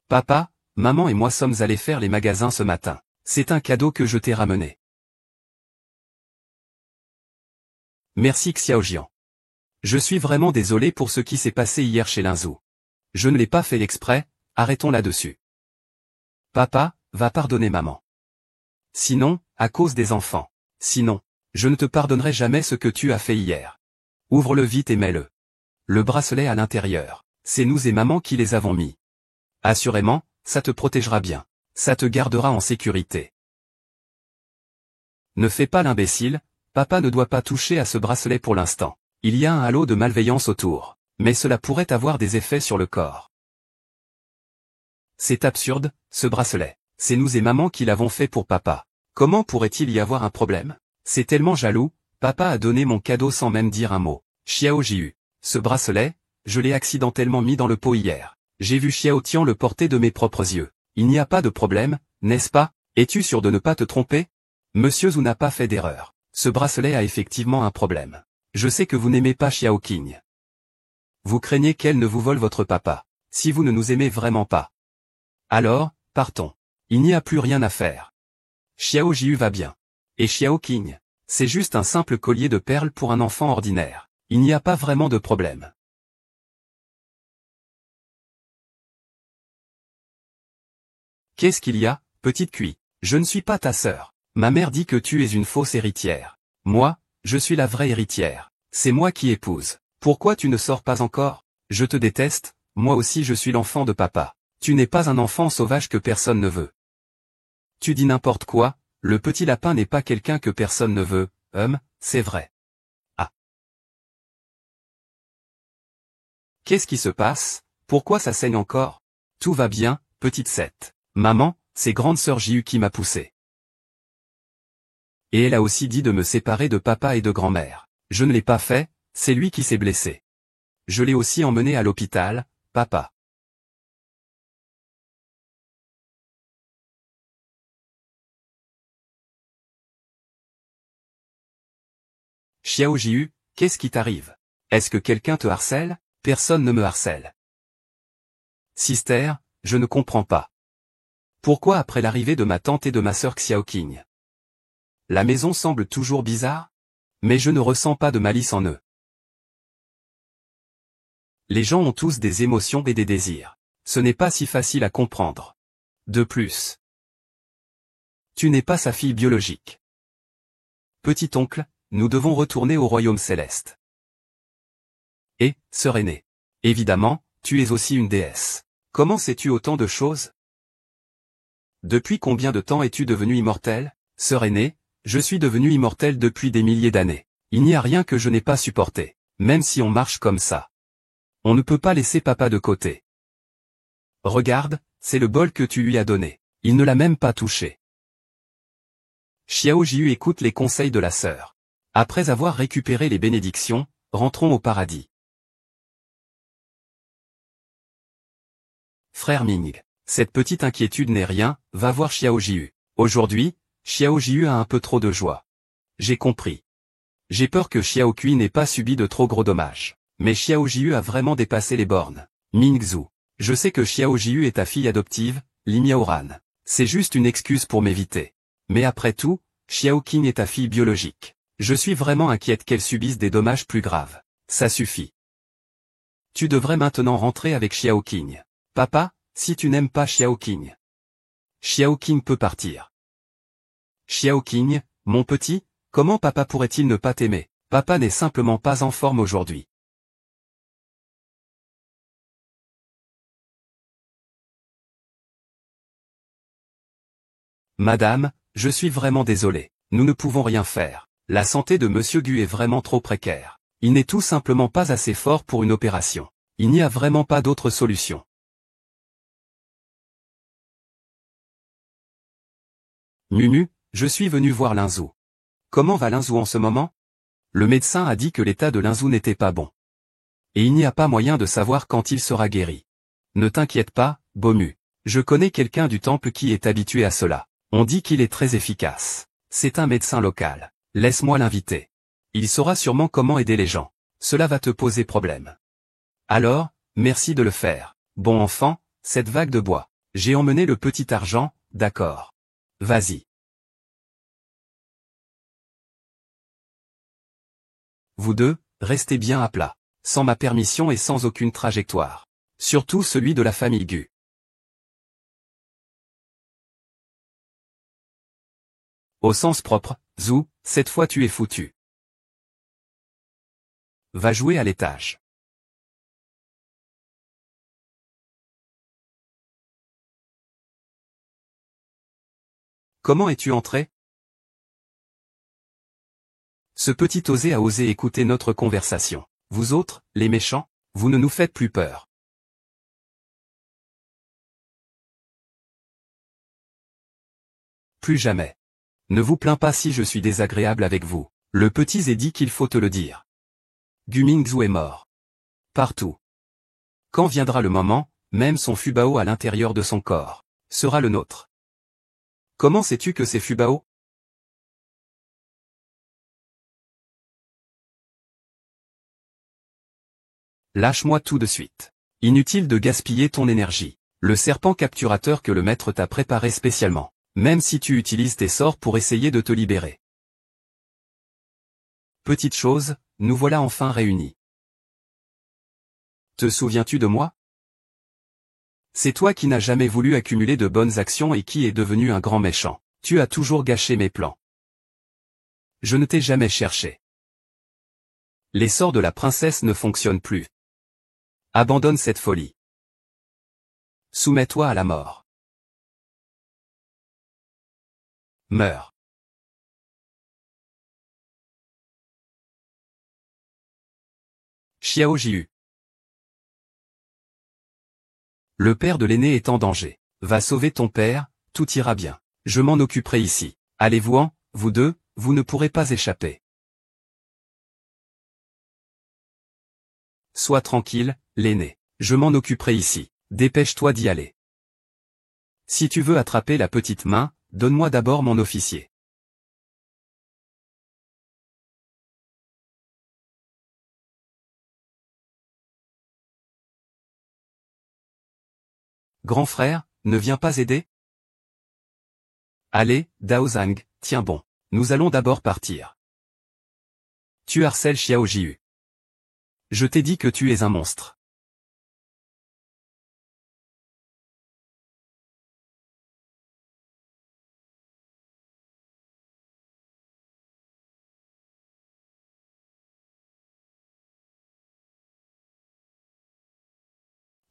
Papa, maman et moi sommes allés faire les magasins ce matin. C'est un cadeau que je t'ai ramené. Merci Xiaojian. Je suis vraiment désolé pour ce qui s'est passé hier chez Linzou. Je ne l'ai pas fait exprès, arrêtons là-dessus. Papa, va pardonner maman. Sinon, à cause des enfants. Sinon, je ne te pardonnerai jamais ce que tu as fait hier. Ouvre-le vite et mets-le. Le bracelet à l'intérieur. C'est nous et maman qui les avons mis. Assurément, ça te protégera bien. Ça te gardera en sécurité. Ne fais pas l'imbécile, papa ne doit pas toucher à ce bracelet pour l'instant. Il y a un halo de malveillance autour, mais cela pourrait avoir des effets sur le corps. C'est absurde, ce bracelet. C'est nous et maman qui l'avons fait pour papa. Comment pourrait-il y avoir un problème? C'est tellement jaloux, papa a donné mon cadeau sans même dire un mot. Xiao Jiu. Ce bracelet, je l'ai accidentellement mis dans le pot hier. J'ai vu Xiao Tian le porter de mes propres yeux. Il n'y a pas de problème, n'est-ce pas? Es-tu sûr de ne pas te tromper? Monsieur Zhu n'a pas fait d'erreur. Ce bracelet a effectivement un problème. Je sais que vous n'aimez pas Xiao Qing. Vous craignez qu'elle ne vous vole votre papa. Si vous ne nous aimez vraiment pas. Alors, partons. Il n'y a plus rien à faire. Xiao Jiu va bien. Et Xiao Qing, c'est juste un simple collier de perles pour un enfant ordinaire. Il n'y a pas vraiment de problème. Qu'est-ce qu'il y a, petite cuit? Je ne suis pas ta sœur. Ma mère dit que tu es une fausse héritière. Moi, je suis la vraie héritière. C'est moi qui épouse. Pourquoi tu ne sors pas encore? Je te déteste, moi aussi je suis l'enfant de papa. Tu n'es pas un enfant sauvage que personne ne veut. Tu dis n'importe quoi, le petit lapin n'est pas quelqu'un que personne ne veut, c'est vrai. Ah. Qu'est-ce qui se passe? Pourquoi ça saigne encore? Tout va bien, petite Seth. Maman, c'est grande sœur Jiu qui m'a poussé. Et elle a aussi dit de me séparer de papa et de grand-mère. Je ne l'ai pas fait, c'est lui qui s'est blessé. Je l'ai aussi emmené à l'hôpital, papa. Xiao Jiu, qu'est-ce qui t'arrive? Est-ce que quelqu'un te harcèle? Personne ne me harcèle. Sister, je ne comprends pas. Pourquoi après l'arrivée de ma tante et de ma sœur Xiao Qing? La maison semble toujours bizarre? Mais je ne ressens pas de malice en eux. Les gens ont tous des émotions et des désirs. Ce n'est pas si facile à comprendre. De plus, tu n'es pas sa fille biologique. Petit oncle, nous devons retourner au royaume céleste. Et, sœur aînée. Évidemment, tu es aussi une déesse. Comment sais-tu autant de choses? Depuis combien de temps es-tu devenue immortelle? Sœur aînée, je suis devenue immortelle depuis des milliers d'années. Il n'y a rien que je n'ai pas supporté, même si on marche comme ça. On ne peut pas laisser papa de côté. Regarde, c'est le bol que tu lui as donné. Il ne l'a même pas touché. Xiao Jiu écoute les conseils de la sœur. Après avoir récupéré les bénédictions, rentrons au paradis. Frère Ming, cette petite inquiétude n'est rien, va voir Xiao Jiu. Aujourd'hui, Xiao Jiu a un peu trop de joie. J'ai compris. J'ai peur que Xiao Kui n'ait pas subi de trop gros dommages. Mais Xiao Jiu a vraiment dépassé les bornes. Mingzhu, je sais que Xiao Jiu est ta fille adoptive, Li Miaoran. C'est juste une excuse pour m'éviter. Mais après tout, Xiao Qing est ta fille biologique. Je suis vraiment inquiète qu'elle subisse des dommages plus graves. Ça suffit. Tu devrais maintenant rentrer avec Xiao Qing. Papa, si tu n'aimes pas Xiao Qing. Xiao Qing peut partir. Xiao Qing, mon petit, comment papa pourrait-il ne pas t'aimer? Papa n'est simplement pas en forme aujourd'hui. Madame, je suis vraiment désolé. Nous ne pouvons rien faire. La santé de Monsieur Gu est vraiment trop précaire. Il n'est tout simplement pas assez fort pour une opération. Il n'y a vraiment pas d'autre solution. Mumu, je suis venu voir Linzou. Comment va Linzou en ce moment? Le médecin a dit que l'état de Linzou n'était pas bon. Et il n'y a pas moyen de savoir quand il sera guéri. Ne t'inquiète pas, Bomu. Je connais quelqu'un du temple qui est habitué à cela. On dit qu'il est très efficace. C'est un médecin local. Laisse-moi l'inviter. Il saura sûrement comment aider les gens. Cela va te poser problème. Alors, merci de le faire. Bon enfant, cette vague de bois. J'ai emmené le petit argent, d'accord. Vas-y. Vous deux, restez bien à plat. Sans ma permission et sans aucune trajectoire. Surtout celui de la famille Gu. Au sens propre, Zhou, cette fois tu es foutu. Va jouer à l'étage. Comment es-tu entré? Ce petit osé a osé écouter notre conversation. Vous autres, les méchants, vous ne nous faites plus peur. Plus jamais. Ne vous plains pas si je suis désagréable avec vous. Le petit Zé dit qu'il faut te le dire. Gu Mingzhu est mort. Partout. Quand viendra le moment, même son Fubao à l'intérieur de son corps sera le nôtre. Comment sais-tu que c'est Fubao? Lâche-moi tout de suite. Inutile de gaspiller ton énergie. Le serpent capturateur que le maître t'a préparé spécialement. Même si tu utilises tes sorts pour essayer de te libérer. Petite chose, nous voilà enfin réunis. Te souviens-tu de moi? C'est toi qui n'as jamais voulu accumuler de bonnes actions et qui est devenu un grand méchant. Tu as toujours gâché mes plans. Je ne t'ai jamais cherché. Les sorts de la princesse ne fonctionnent plus. Abandonne cette folie. Soumets-toi à la mort. Meurs. Xiao Jiu. Le père de l'aîné est en danger. Va sauver ton père, tout ira bien. Je m'en occuperai ici. Allez-vous-en, vous deux, vous ne pourrez pas échapper. Sois tranquille, l'aîné. Je m'en occuperai ici. Dépêche-toi d'y aller. Si tu veux attraper la petite main, donne-moi d'abord mon officier. Grand frère, ne viens pas aider? Allez, Dao Zhang, tiens bon. Nous allons d'abord partir. Tu harcèles Xiao Jiu. Je t'ai dit que tu es un monstre.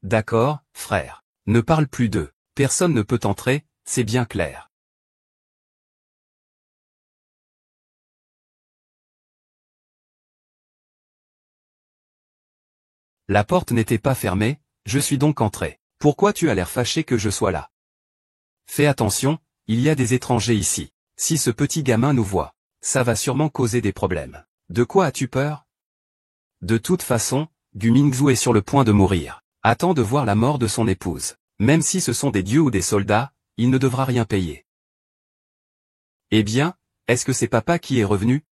D'accord, frère. Ne parle plus d'eux. Personne ne peut entrer, c'est bien clair. La porte n'était pas fermée, je suis donc entré. Pourquoi tu as l'air fâché que je sois là? Fais attention, il y a des étrangers ici. Si ce petit gamin nous voit, ça va sûrement causer des problèmes. De quoi as-tu peur? De toute façon, Gu Mingzhu est sur le point de mourir. Attends de voir la mort de son épouse. Même si ce sont des dieux ou des soldats, il ne devra rien payer. Eh bien, est-ce que c'est papa qui est revenu?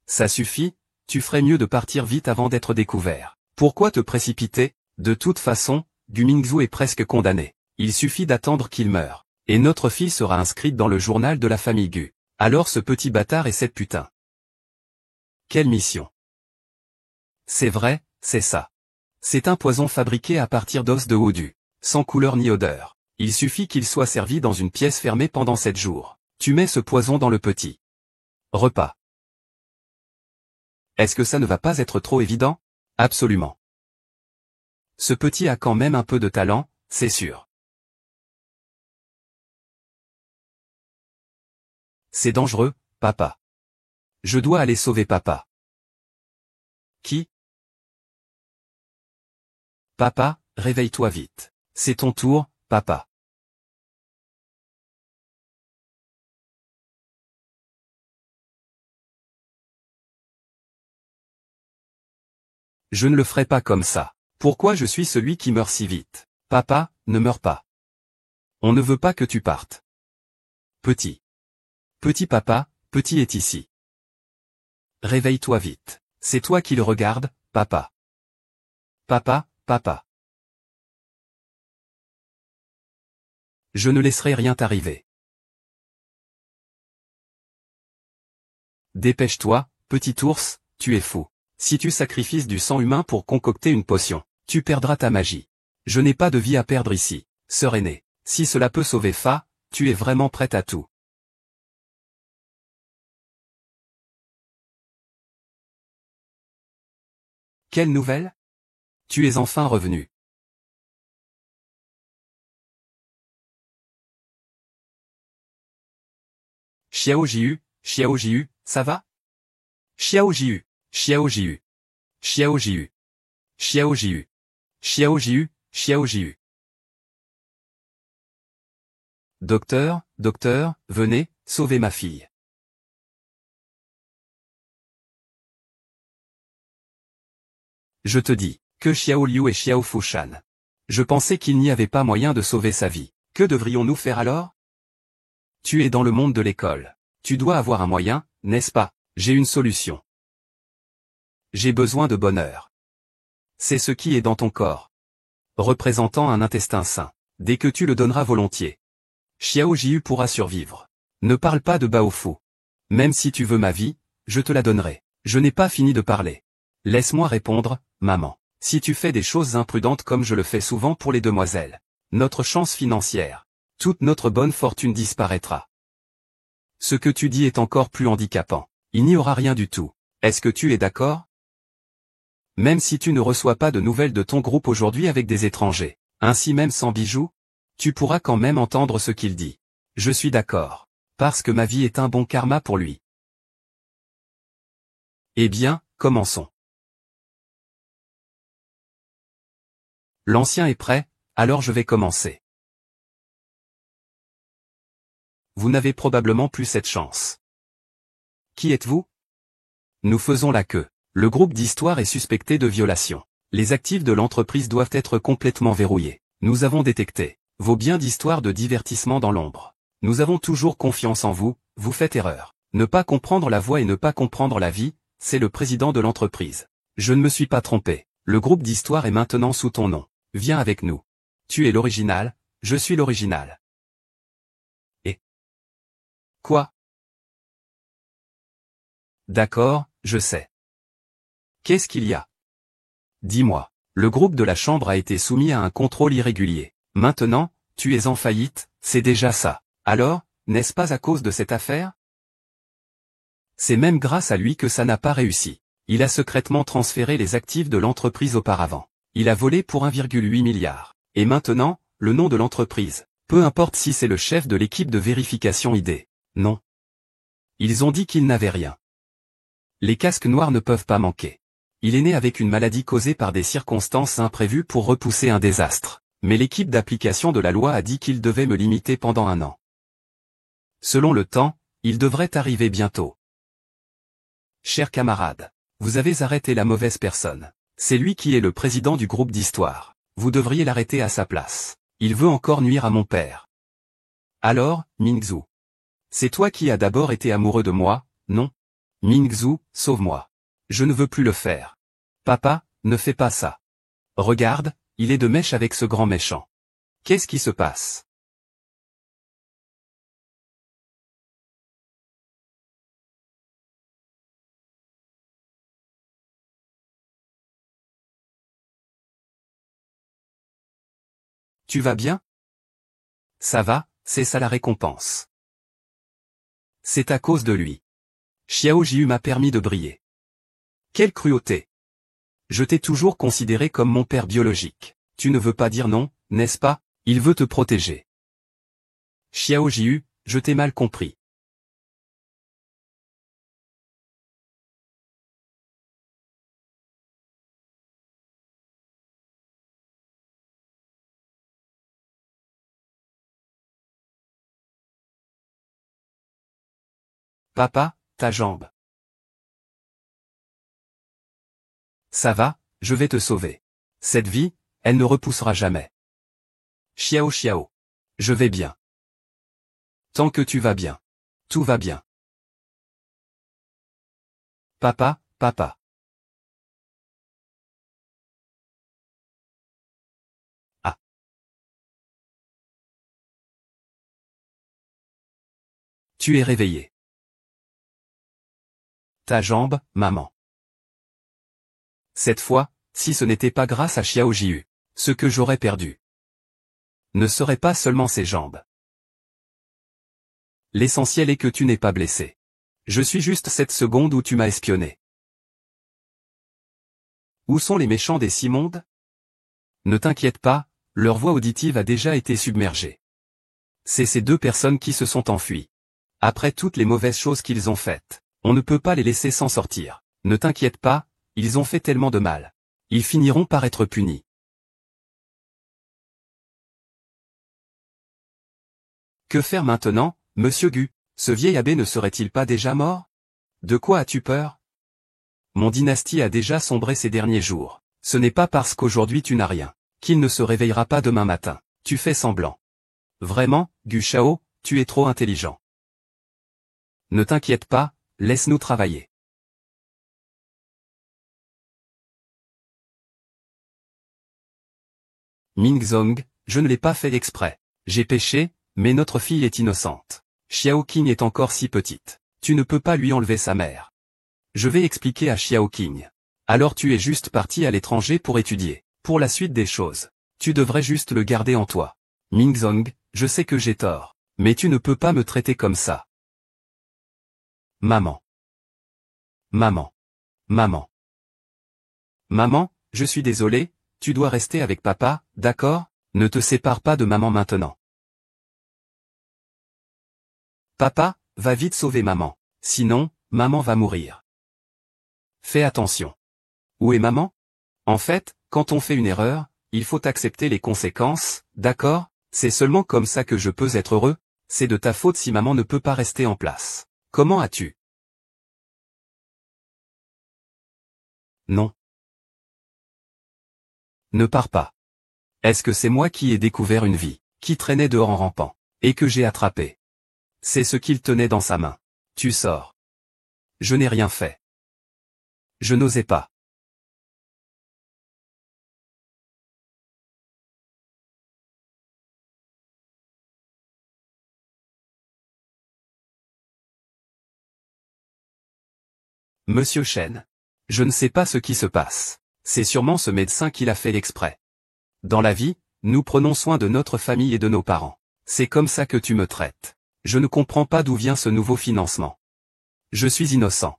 Ça suffit, tu ferais mieux de partir vite avant d'être découvert. Pourquoi te précipiter? De toute façon, Gu Mingzhu est presque condamné. Il suffit d'attendre qu'il meure. Et notre fille sera inscrite dans le journal de la famille Gu. Alors ce petit bâtard est cette putain. Quelle mission? C'est vrai, c'est ça. C'est un poison fabriqué à partir d'os de Hodu, sans couleur ni odeur. Il suffit qu'il soit servi dans une pièce fermée pendant 7 jours. Tu mets ce poison dans le petit repas. Est-ce que ça ne va pas être trop évident? Absolument. Ce petit a quand même un peu de talent, c'est sûr. C'est dangereux, papa. Je dois aller sauver papa. Qui? Papa, réveille-toi vite. C'est ton tour, papa. Je ne le ferai pas comme ça. Pourquoi je suis celui qui meurt si vite? Papa, ne meurs pas. On ne veut pas que tu partes. Petit. Petit papa, petit est ici. Réveille-toi vite. C'est toi qui le regardes, papa. Papa, papa. Je ne laisserai rien t'arriver. Dépêche-toi, petit ours, tu es fou. Si tu sacrifies du sang humain pour concocter une potion, tu perdras ta magie. Je n'ai pas de vie à perdre ici, sœur aînée. Si cela peut sauver Fa, tu es vraiment prête à tout. Quelle nouvelle? Tu es enfin revenu. Xiao Jiu, ça va? Xiao Jiu, Xiao Jiu, Xiao Jiu, Xiao Jiu, Xiao Jiu, Xiao Jiu. Docteur, venez, sauvez ma fille. Je te dis, que Xiao Liu et Xiao Fushan. Je pensais qu'il n'y avait pas moyen de sauver sa vie. Que devrions-nous faire alors? Tu es dans le monde de l'école. Tu dois avoir un moyen, n'est-ce pas? J'ai une solution. J'ai besoin de bonheur. C'est ce qui est dans ton corps. Représentant un intestin sain. Dès que tu le donneras volontiers, Xiao Jiu pourra survivre. Ne parle pas de Baofu. Même si tu veux ma vie, je te la donnerai. Je n'ai pas fini de parler. Laisse-moi répondre, maman. Si tu fais des choses imprudentes comme je le fais souvent pour les demoiselles, notre chance financière, toute notre bonne fortune disparaîtra. Ce que tu dis est encore plus handicapant. Il n'y aura rien du tout. Est-ce que tu es d'accord? Même si tu ne reçois pas de nouvelles de ton groupe aujourd'hui avec des étrangers, ainsi même sans bijoux, tu pourras quand même entendre ce qu'il dit. Je suis d'accord. Parce que ma vie est un bon karma pour lui. Eh bien, commençons. L'ancien est prêt, alors je vais commencer. Vous n'avez probablement plus cette chance. Qui êtes-vous? Nous faisons la queue. Le groupe d'histoire est suspecté de violation. Les actifs de l'entreprise doivent être complètement verrouillés. Nous avons détecté vos biens d'histoire de divertissement dans l'ombre. Nous avons toujours confiance en vous, vous faites erreur. Ne pas comprendre la voie et ne pas comprendre la vie, c'est le président de l'entreprise. Je ne me suis pas trompé. Le groupe d'histoire est maintenant sous ton nom. Viens avec nous. Tu es l'original, je suis l'original. Et quoi? D'accord, je sais. Qu'est-ce qu'il y a? Dis-moi. Le groupe de la Chambre a été soumis à un contrôle irrégulier. Maintenant, tu es en faillite, c'est déjà ça. Alors, n'est-ce pas à cause de cette affaire? C'est même grâce à lui que ça n'a pas réussi. Il a secrètement transféré les actifs de l'entreprise auparavant. Il a volé pour 1,8 milliard. Et maintenant, le nom de l'entreprise. Peu importe si c'est le chef de l'équipe de vérification ID. Non. Ils ont dit qu'il n'avait rien. Les casques noirs ne peuvent pas manquer. Il est né avec une maladie causée par des circonstances imprévues pour repousser un désastre. Mais l'équipe d'application de la loi a dit qu'il devait me limiter pendant 1 an. Selon le temps, il devrait arriver bientôt. Chers camarades, vous avez arrêté la mauvaise personne. C'est lui qui est le président du groupe d'histoire. Vous devriez l'arrêter à sa place. Il veut encore nuire à mon père. Alors, Mingzhu. C'est toi qui as d'abord été amoureux de moi, non? Mingzhu, sauve-moi. Je ne veux plus le faire. Papa, ne fais pas ça. Regarde, il est de mèche avec ce grand méchant. Qu'est-ce qui se passe? Tu vas bien? Ça va, c'est ça la récompense. C'est à cause de lui. Xiao Jiu m'a permis de briller. Quelle cruauté! Je t'ai toujours considéré comme mon père biologique. Tu ne veux pas dire non, n'est-ce pas? Il veut te protéger. Xiao Jiu, je t'ai mal compris. Papa, ta jambe. Ça va, je vais te sauver. Cette vie, elle ne repoussera jamais. Xiao Xiao. Je vais bien. Tant que tu vas bien. Tout va bien. Papa, papa. Ah. Tu es réveillé. Ta jambe, maman. Cette fois, si ce n'était pas grâce à Xiao Jiu, ce que j'aurais perdu ne serait pas seulement ses jambes. L'essentiel est que tu n'es pas blessé. Je suis juste cette seconde où tu m'as espionné. Où sont les méchants des 6 mondes? Ne t'inquiète pas, leur voix auditive a déjà été submergée. C'est ces 2 personnes qui se sont enfuies. Après toutes les mauvaises choses qu'ils ont faites, on ne peut pas les laisser s'en sortir. Ne t'inquiète pas, ils ont fait tellement de mal. Ils finiront par être punis. Que faire maintenant, monsieur Gu? Ce vieil abbé ne serait-il pas déjà mort? De quoi as-tu peur? Mon dynastie a déjà sombré ces derniers jours. Ce n'est pas parce qu'aujourd'hui tu n'as rien, qu'il ne se réveillera pas demain matin. Tu fais semblant. Vraiment, Gu Shao, tu es trop intelligent. Ne t'inquiète pas, laisse-nous travailler. Mingzong, je ne l'ai pas fait exprès. J'ai péché, mais notre fille est innocente. Xiao Qing est encore si petite. Tu ne peux pas lui enlever sa mère. Je vais expliquer à Xiao Qing. Alors tu es juste parti à l'étranger pour étudier. Pour la suite des choses, tu devrais juste le garder en toi. Mingzong, je sais que j'ai tort, mais tu ne peux pas me traiter comme ça. Maman. Maman. Maman. Maman, je suis désolé, tu dois rester avec papa, d'accord? Ne te sépare pas de maman maintenant. Papa, va vite sauver maman. Sinon, maman va mourir. Fais attention. Où est maman? En fait, quand on fait une erreur, il faut accepter les conséquences, d'accord? C'est seulement comme ça que je peux être heureux. C'est de ta faute si maman ne peut pas rester en place. Comment as-tu? Non. Ne pars pas. Est-ce que c'est moi qui ai découvert une vie, qui traînait dehors en rampant, et que j'ai attrapé? C'est ce qu'il tenait dans sa main. Tu sors. Je n'ai rien fait. Je n'osais pas. Monsieur Chen. Je ne sais pas ce qui se passe. C'est sûrement ce médecin qui l'a fait exprès. Dans la vie, nous prenons soin de notre famille et de nos parents. C'est comme ça que tu me traites. Je ne comprends pas d'où vient ce nouveau financement. Je suis innocent.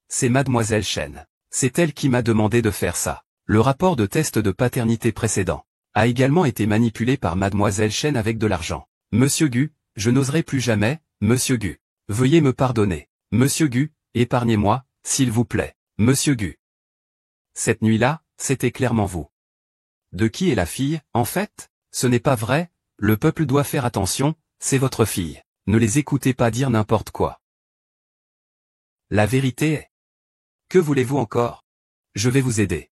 C'est mademoiselle Chen. C'est elle qui m'a demandé de faire ça. Le rapport de test de paternité précédent a également été manipulé par mademoiselle Chen avec de l'argent. Monsieur Gu, je n'oserai plus jamais, Monsieur Gu. Veuillez me pardonner. Monsieur Gu, épargnez-moi, s'il vous plaît. Monsieur Gu. Cette nuit-là, c'était clairement vous. De qui est la fille, en fait? Ce n'est pas vrai, le peuple doit faire attention, c'est votre fille. Ne les écoutez pas dire n'importe quoi. La vérité est. Que voulez-vous encore? Je vais vous aider.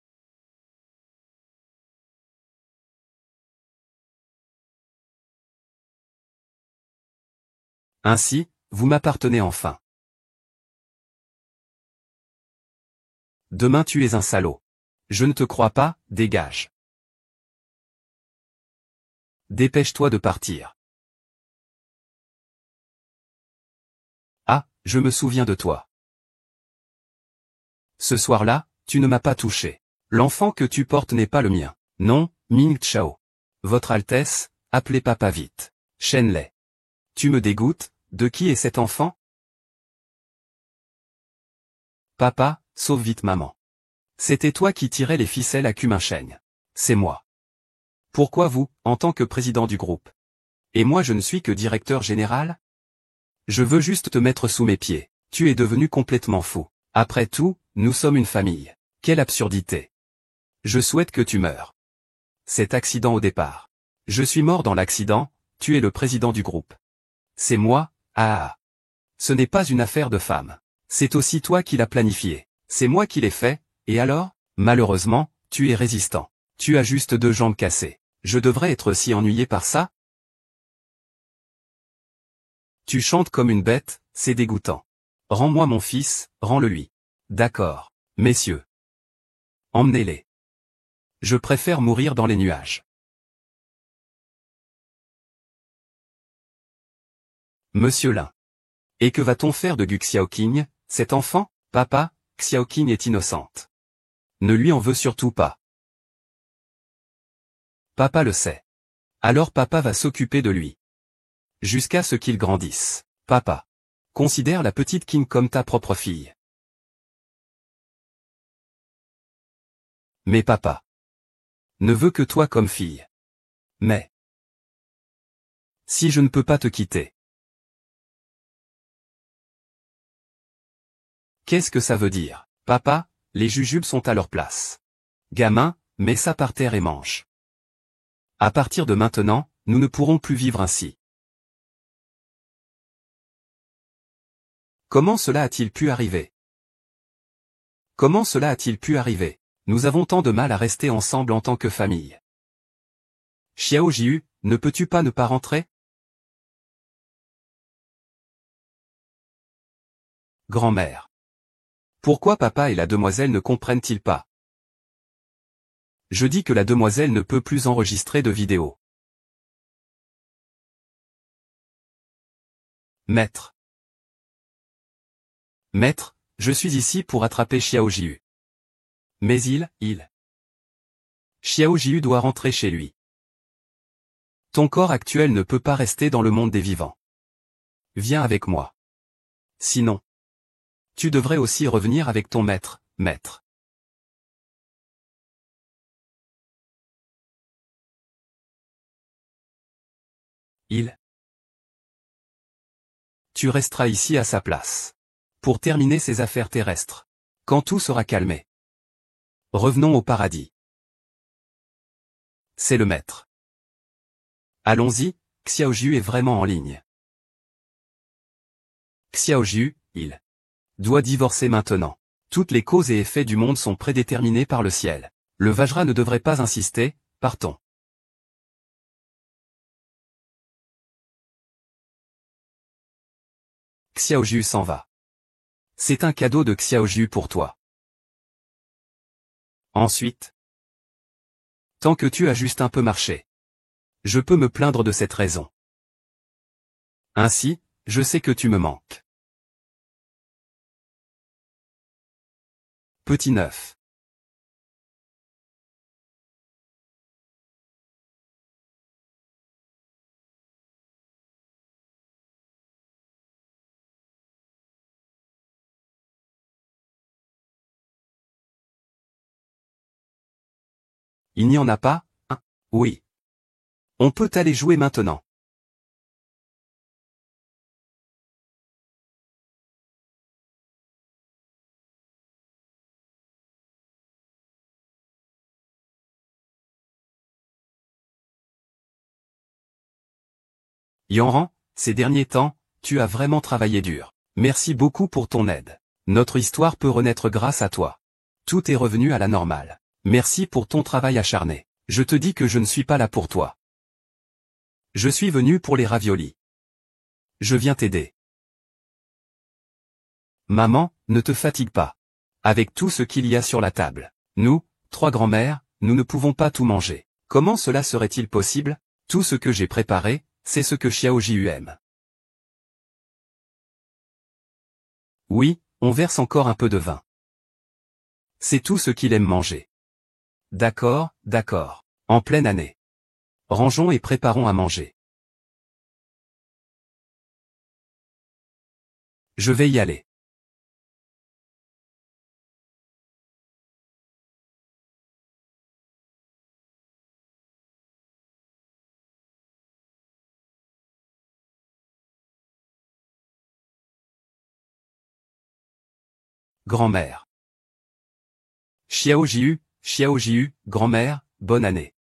Ainsi, vous m'appartenez enfin. Demain tu es un salaud. Je ne te crois pas, dégage. Dépêche-toi de partir. Ah, je me souviens de toi. Ce soir-là, tu ne m'as pas touché. L'enfant que tu portes n'est pas le mien. Non, Ming Chao. Votre Altesse, appelez papa vite. Shen Lei. Tu me dégoûtes, de qui est cet enfant? Papa, sauve vite maman. C'était toi qui tirais les ficelles à Kuminsheng. C'est moi. Pourquoi vous, en tant que président du groupe? Et moi je ne suis que directeur général? Je veux juste te mettre sous mes pieds. Tu es devenu complètement fou. Après tout, nous sommes une famille. Quelle absurdité. Je souhaite que tu meures. Cet accident au départ. Je suis mort dans l'accident, tu es le président du groupe. C'est moi, ah. Ce n'est pas une affaire de femme. C'est aussi toi qui l'as planifié. C'est moi qui l'ai fait, et alors? Malheureusement, tu es résistant. Tu as juste 2 jambes cassées. Je devrais être si ennuyé par ça? Tu chantes comme une bête, c'est dégoûtant. Rends-moi mon fils, rends-le lui. D'accord, messieurs. Emmenez-les. Je préfère mourir dans les nuages. Monsieur Lin. Et que va-t-on faire de Gu Xiaoqing, cet enfant? Papa, Xiaoqing est innocente. Ne lui en veux surtout pas. Papa le sait. Alors papa va s'occuper de lui. Jusqu'à ce qu'il grandisse. Papa. Considère la petite Qing comme ta propre fille. Mais papa. Ne veut que toi comme fille. Mais. Si je ne peux pas te quitter. Qu'est-ce que ça veut dire? Papa, les jujubes sont à leur place. Gamin, mets ça par terre et mange. À partir de maintenant, nous ne pourrons plus vivre ainsi. Comment cela a-t-il pu arriver? Comment cela a-t-il pu arriver? Nous avons tant de mal à rester ensemble en tant que famille. Xiao Jiu, ne peux-tu pas ne pas rentrer? Grand-mère. Pourquoi papa et la demoiselle ne comprennent-ils pas? Je dis que la demoiselle ne peut plus enregistrer de vidéo. Maître. Maître, je suis ici pour attraper Xiao Jiu. Mais il. Xiao Jiu doit rentrer chez lui. Ton corps actuel ne peut pas rester dans le monde des vivants. Viens avec moi. Sinon. Tu devrais aussi revenir avec ton maître, maître. Tu resteras ici à sa place. Pour terminer ses affaires terrestres. Quand tout sera calmé. Revenons au paradis. C'est le maître. Allons-y, Xiaojiu est vraiment en ligne. Xiaojiu, il doit divorcer maintenant. Toutes les causes et effets du monde sont prédéterminés par le ciel. Le Vajra ne devrait pas insister, partons. Xiaojiu s'en va. C'est un cadeau de Xiaojiu pour toi. Ensuite. Tant que tu as juste un peu marché. Je peux me plaindre de cette raison. Ainsi, je sais que tu me manques. Petit neuf. Il n'y en a pas, hein? Oui. On peut aller jouer maintenant. Yanran, ces derniers temps, tu as vraiment travaillé dur. Merci beaucoup pour ton aide. Notre histoire peut renaître grâce à toi. Tout est revenu à la normale. Merci pour ton travail acharné. Je te dis que je ne suis pas là pour toi. Je suis venu pour les raviolis. Je viens t'aider. Maman, ne te fatigue pas. Avec tout ce qu'il y a sur la table. Nous, trois grands-mères, nous ne pouvons pas tout manger. Comment cela serait-il possible? Tout ce que j'ai préparé, c'est ce que Xiaojiu aime. Oui, on verse encore un peu de vin. C'est tout ce qu'il aime manger. D'accord, d'accord. En pleine année. Rangeons et préparons à manger. Je vais y aller. Grand-mère. Xiaojiu, grand-mère, bonne année.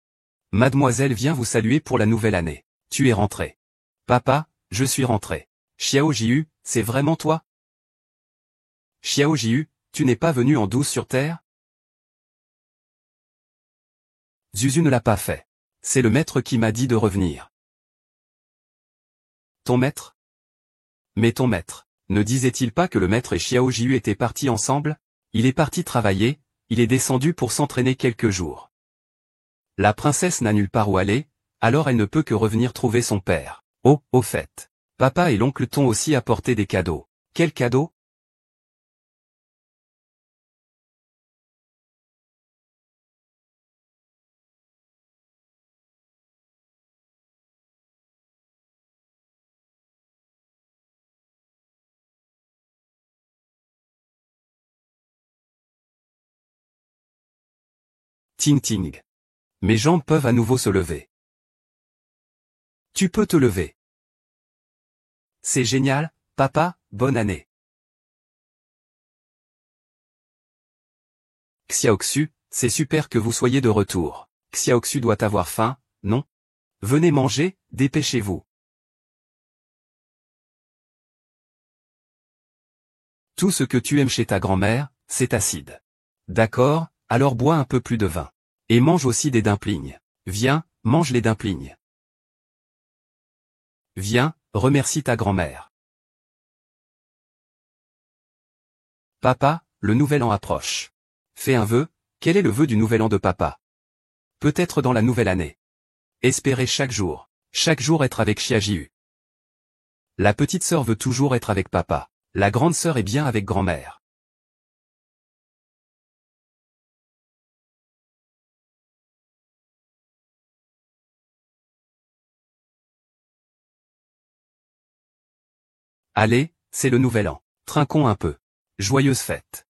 Mademoiselle vient vous saluer pour la nouvelle année. Tu es rentré. Papa, je suis rentré. Xiaojiu, c'est vraiment toi? Xiaojiu, tu n'es pas venu en douce sur terre? Zuzu ne l'a pas fait. C'est le maître qui m'a dit de revenir. Ton maître? Mais ton maître, ne disait-il pas que le maître et Xiaojiu étaient partis ensemble? Il est parti travailler, il est descendu pour s'entraîner quelques jours. La princesse n'a nulle part où aller, alors elle ne peut que revenir trouver son père. Oh, au fait. Papa et l'oncle t'ont aussi apporté des cadeaux. Quels cadeaux? Ting ting. Mes jambes peuvent à nouveau se lever. Tu peux te lever. C'est génial, papa, bonne année. Xiaoxu, c'est super que vous soyez de retour. Xiaoxu doit avoir faim, non? Venez manger, dépêchez-vous. Tout ce que tu aimes chez ta grand-mère, c'est acide. D'accord, alors bois un peu plus de vin. Et mange aussi des dumplings. Viens, mange les dumplings. Viens, remercie ta grand-mère. Papa, le nouvel an approche. Fais un vœu, quel est le vœu du nouvel an de papa? Peut-être dans la nouvelle année. Espérer chaque jour être avec Xiaojiu. La petite sœur veut toujours être avec papa. La grande sœur est bien avec grand-mère. Allez, c'est le nouvel an. Trinquons un peu. Joyeuse fête.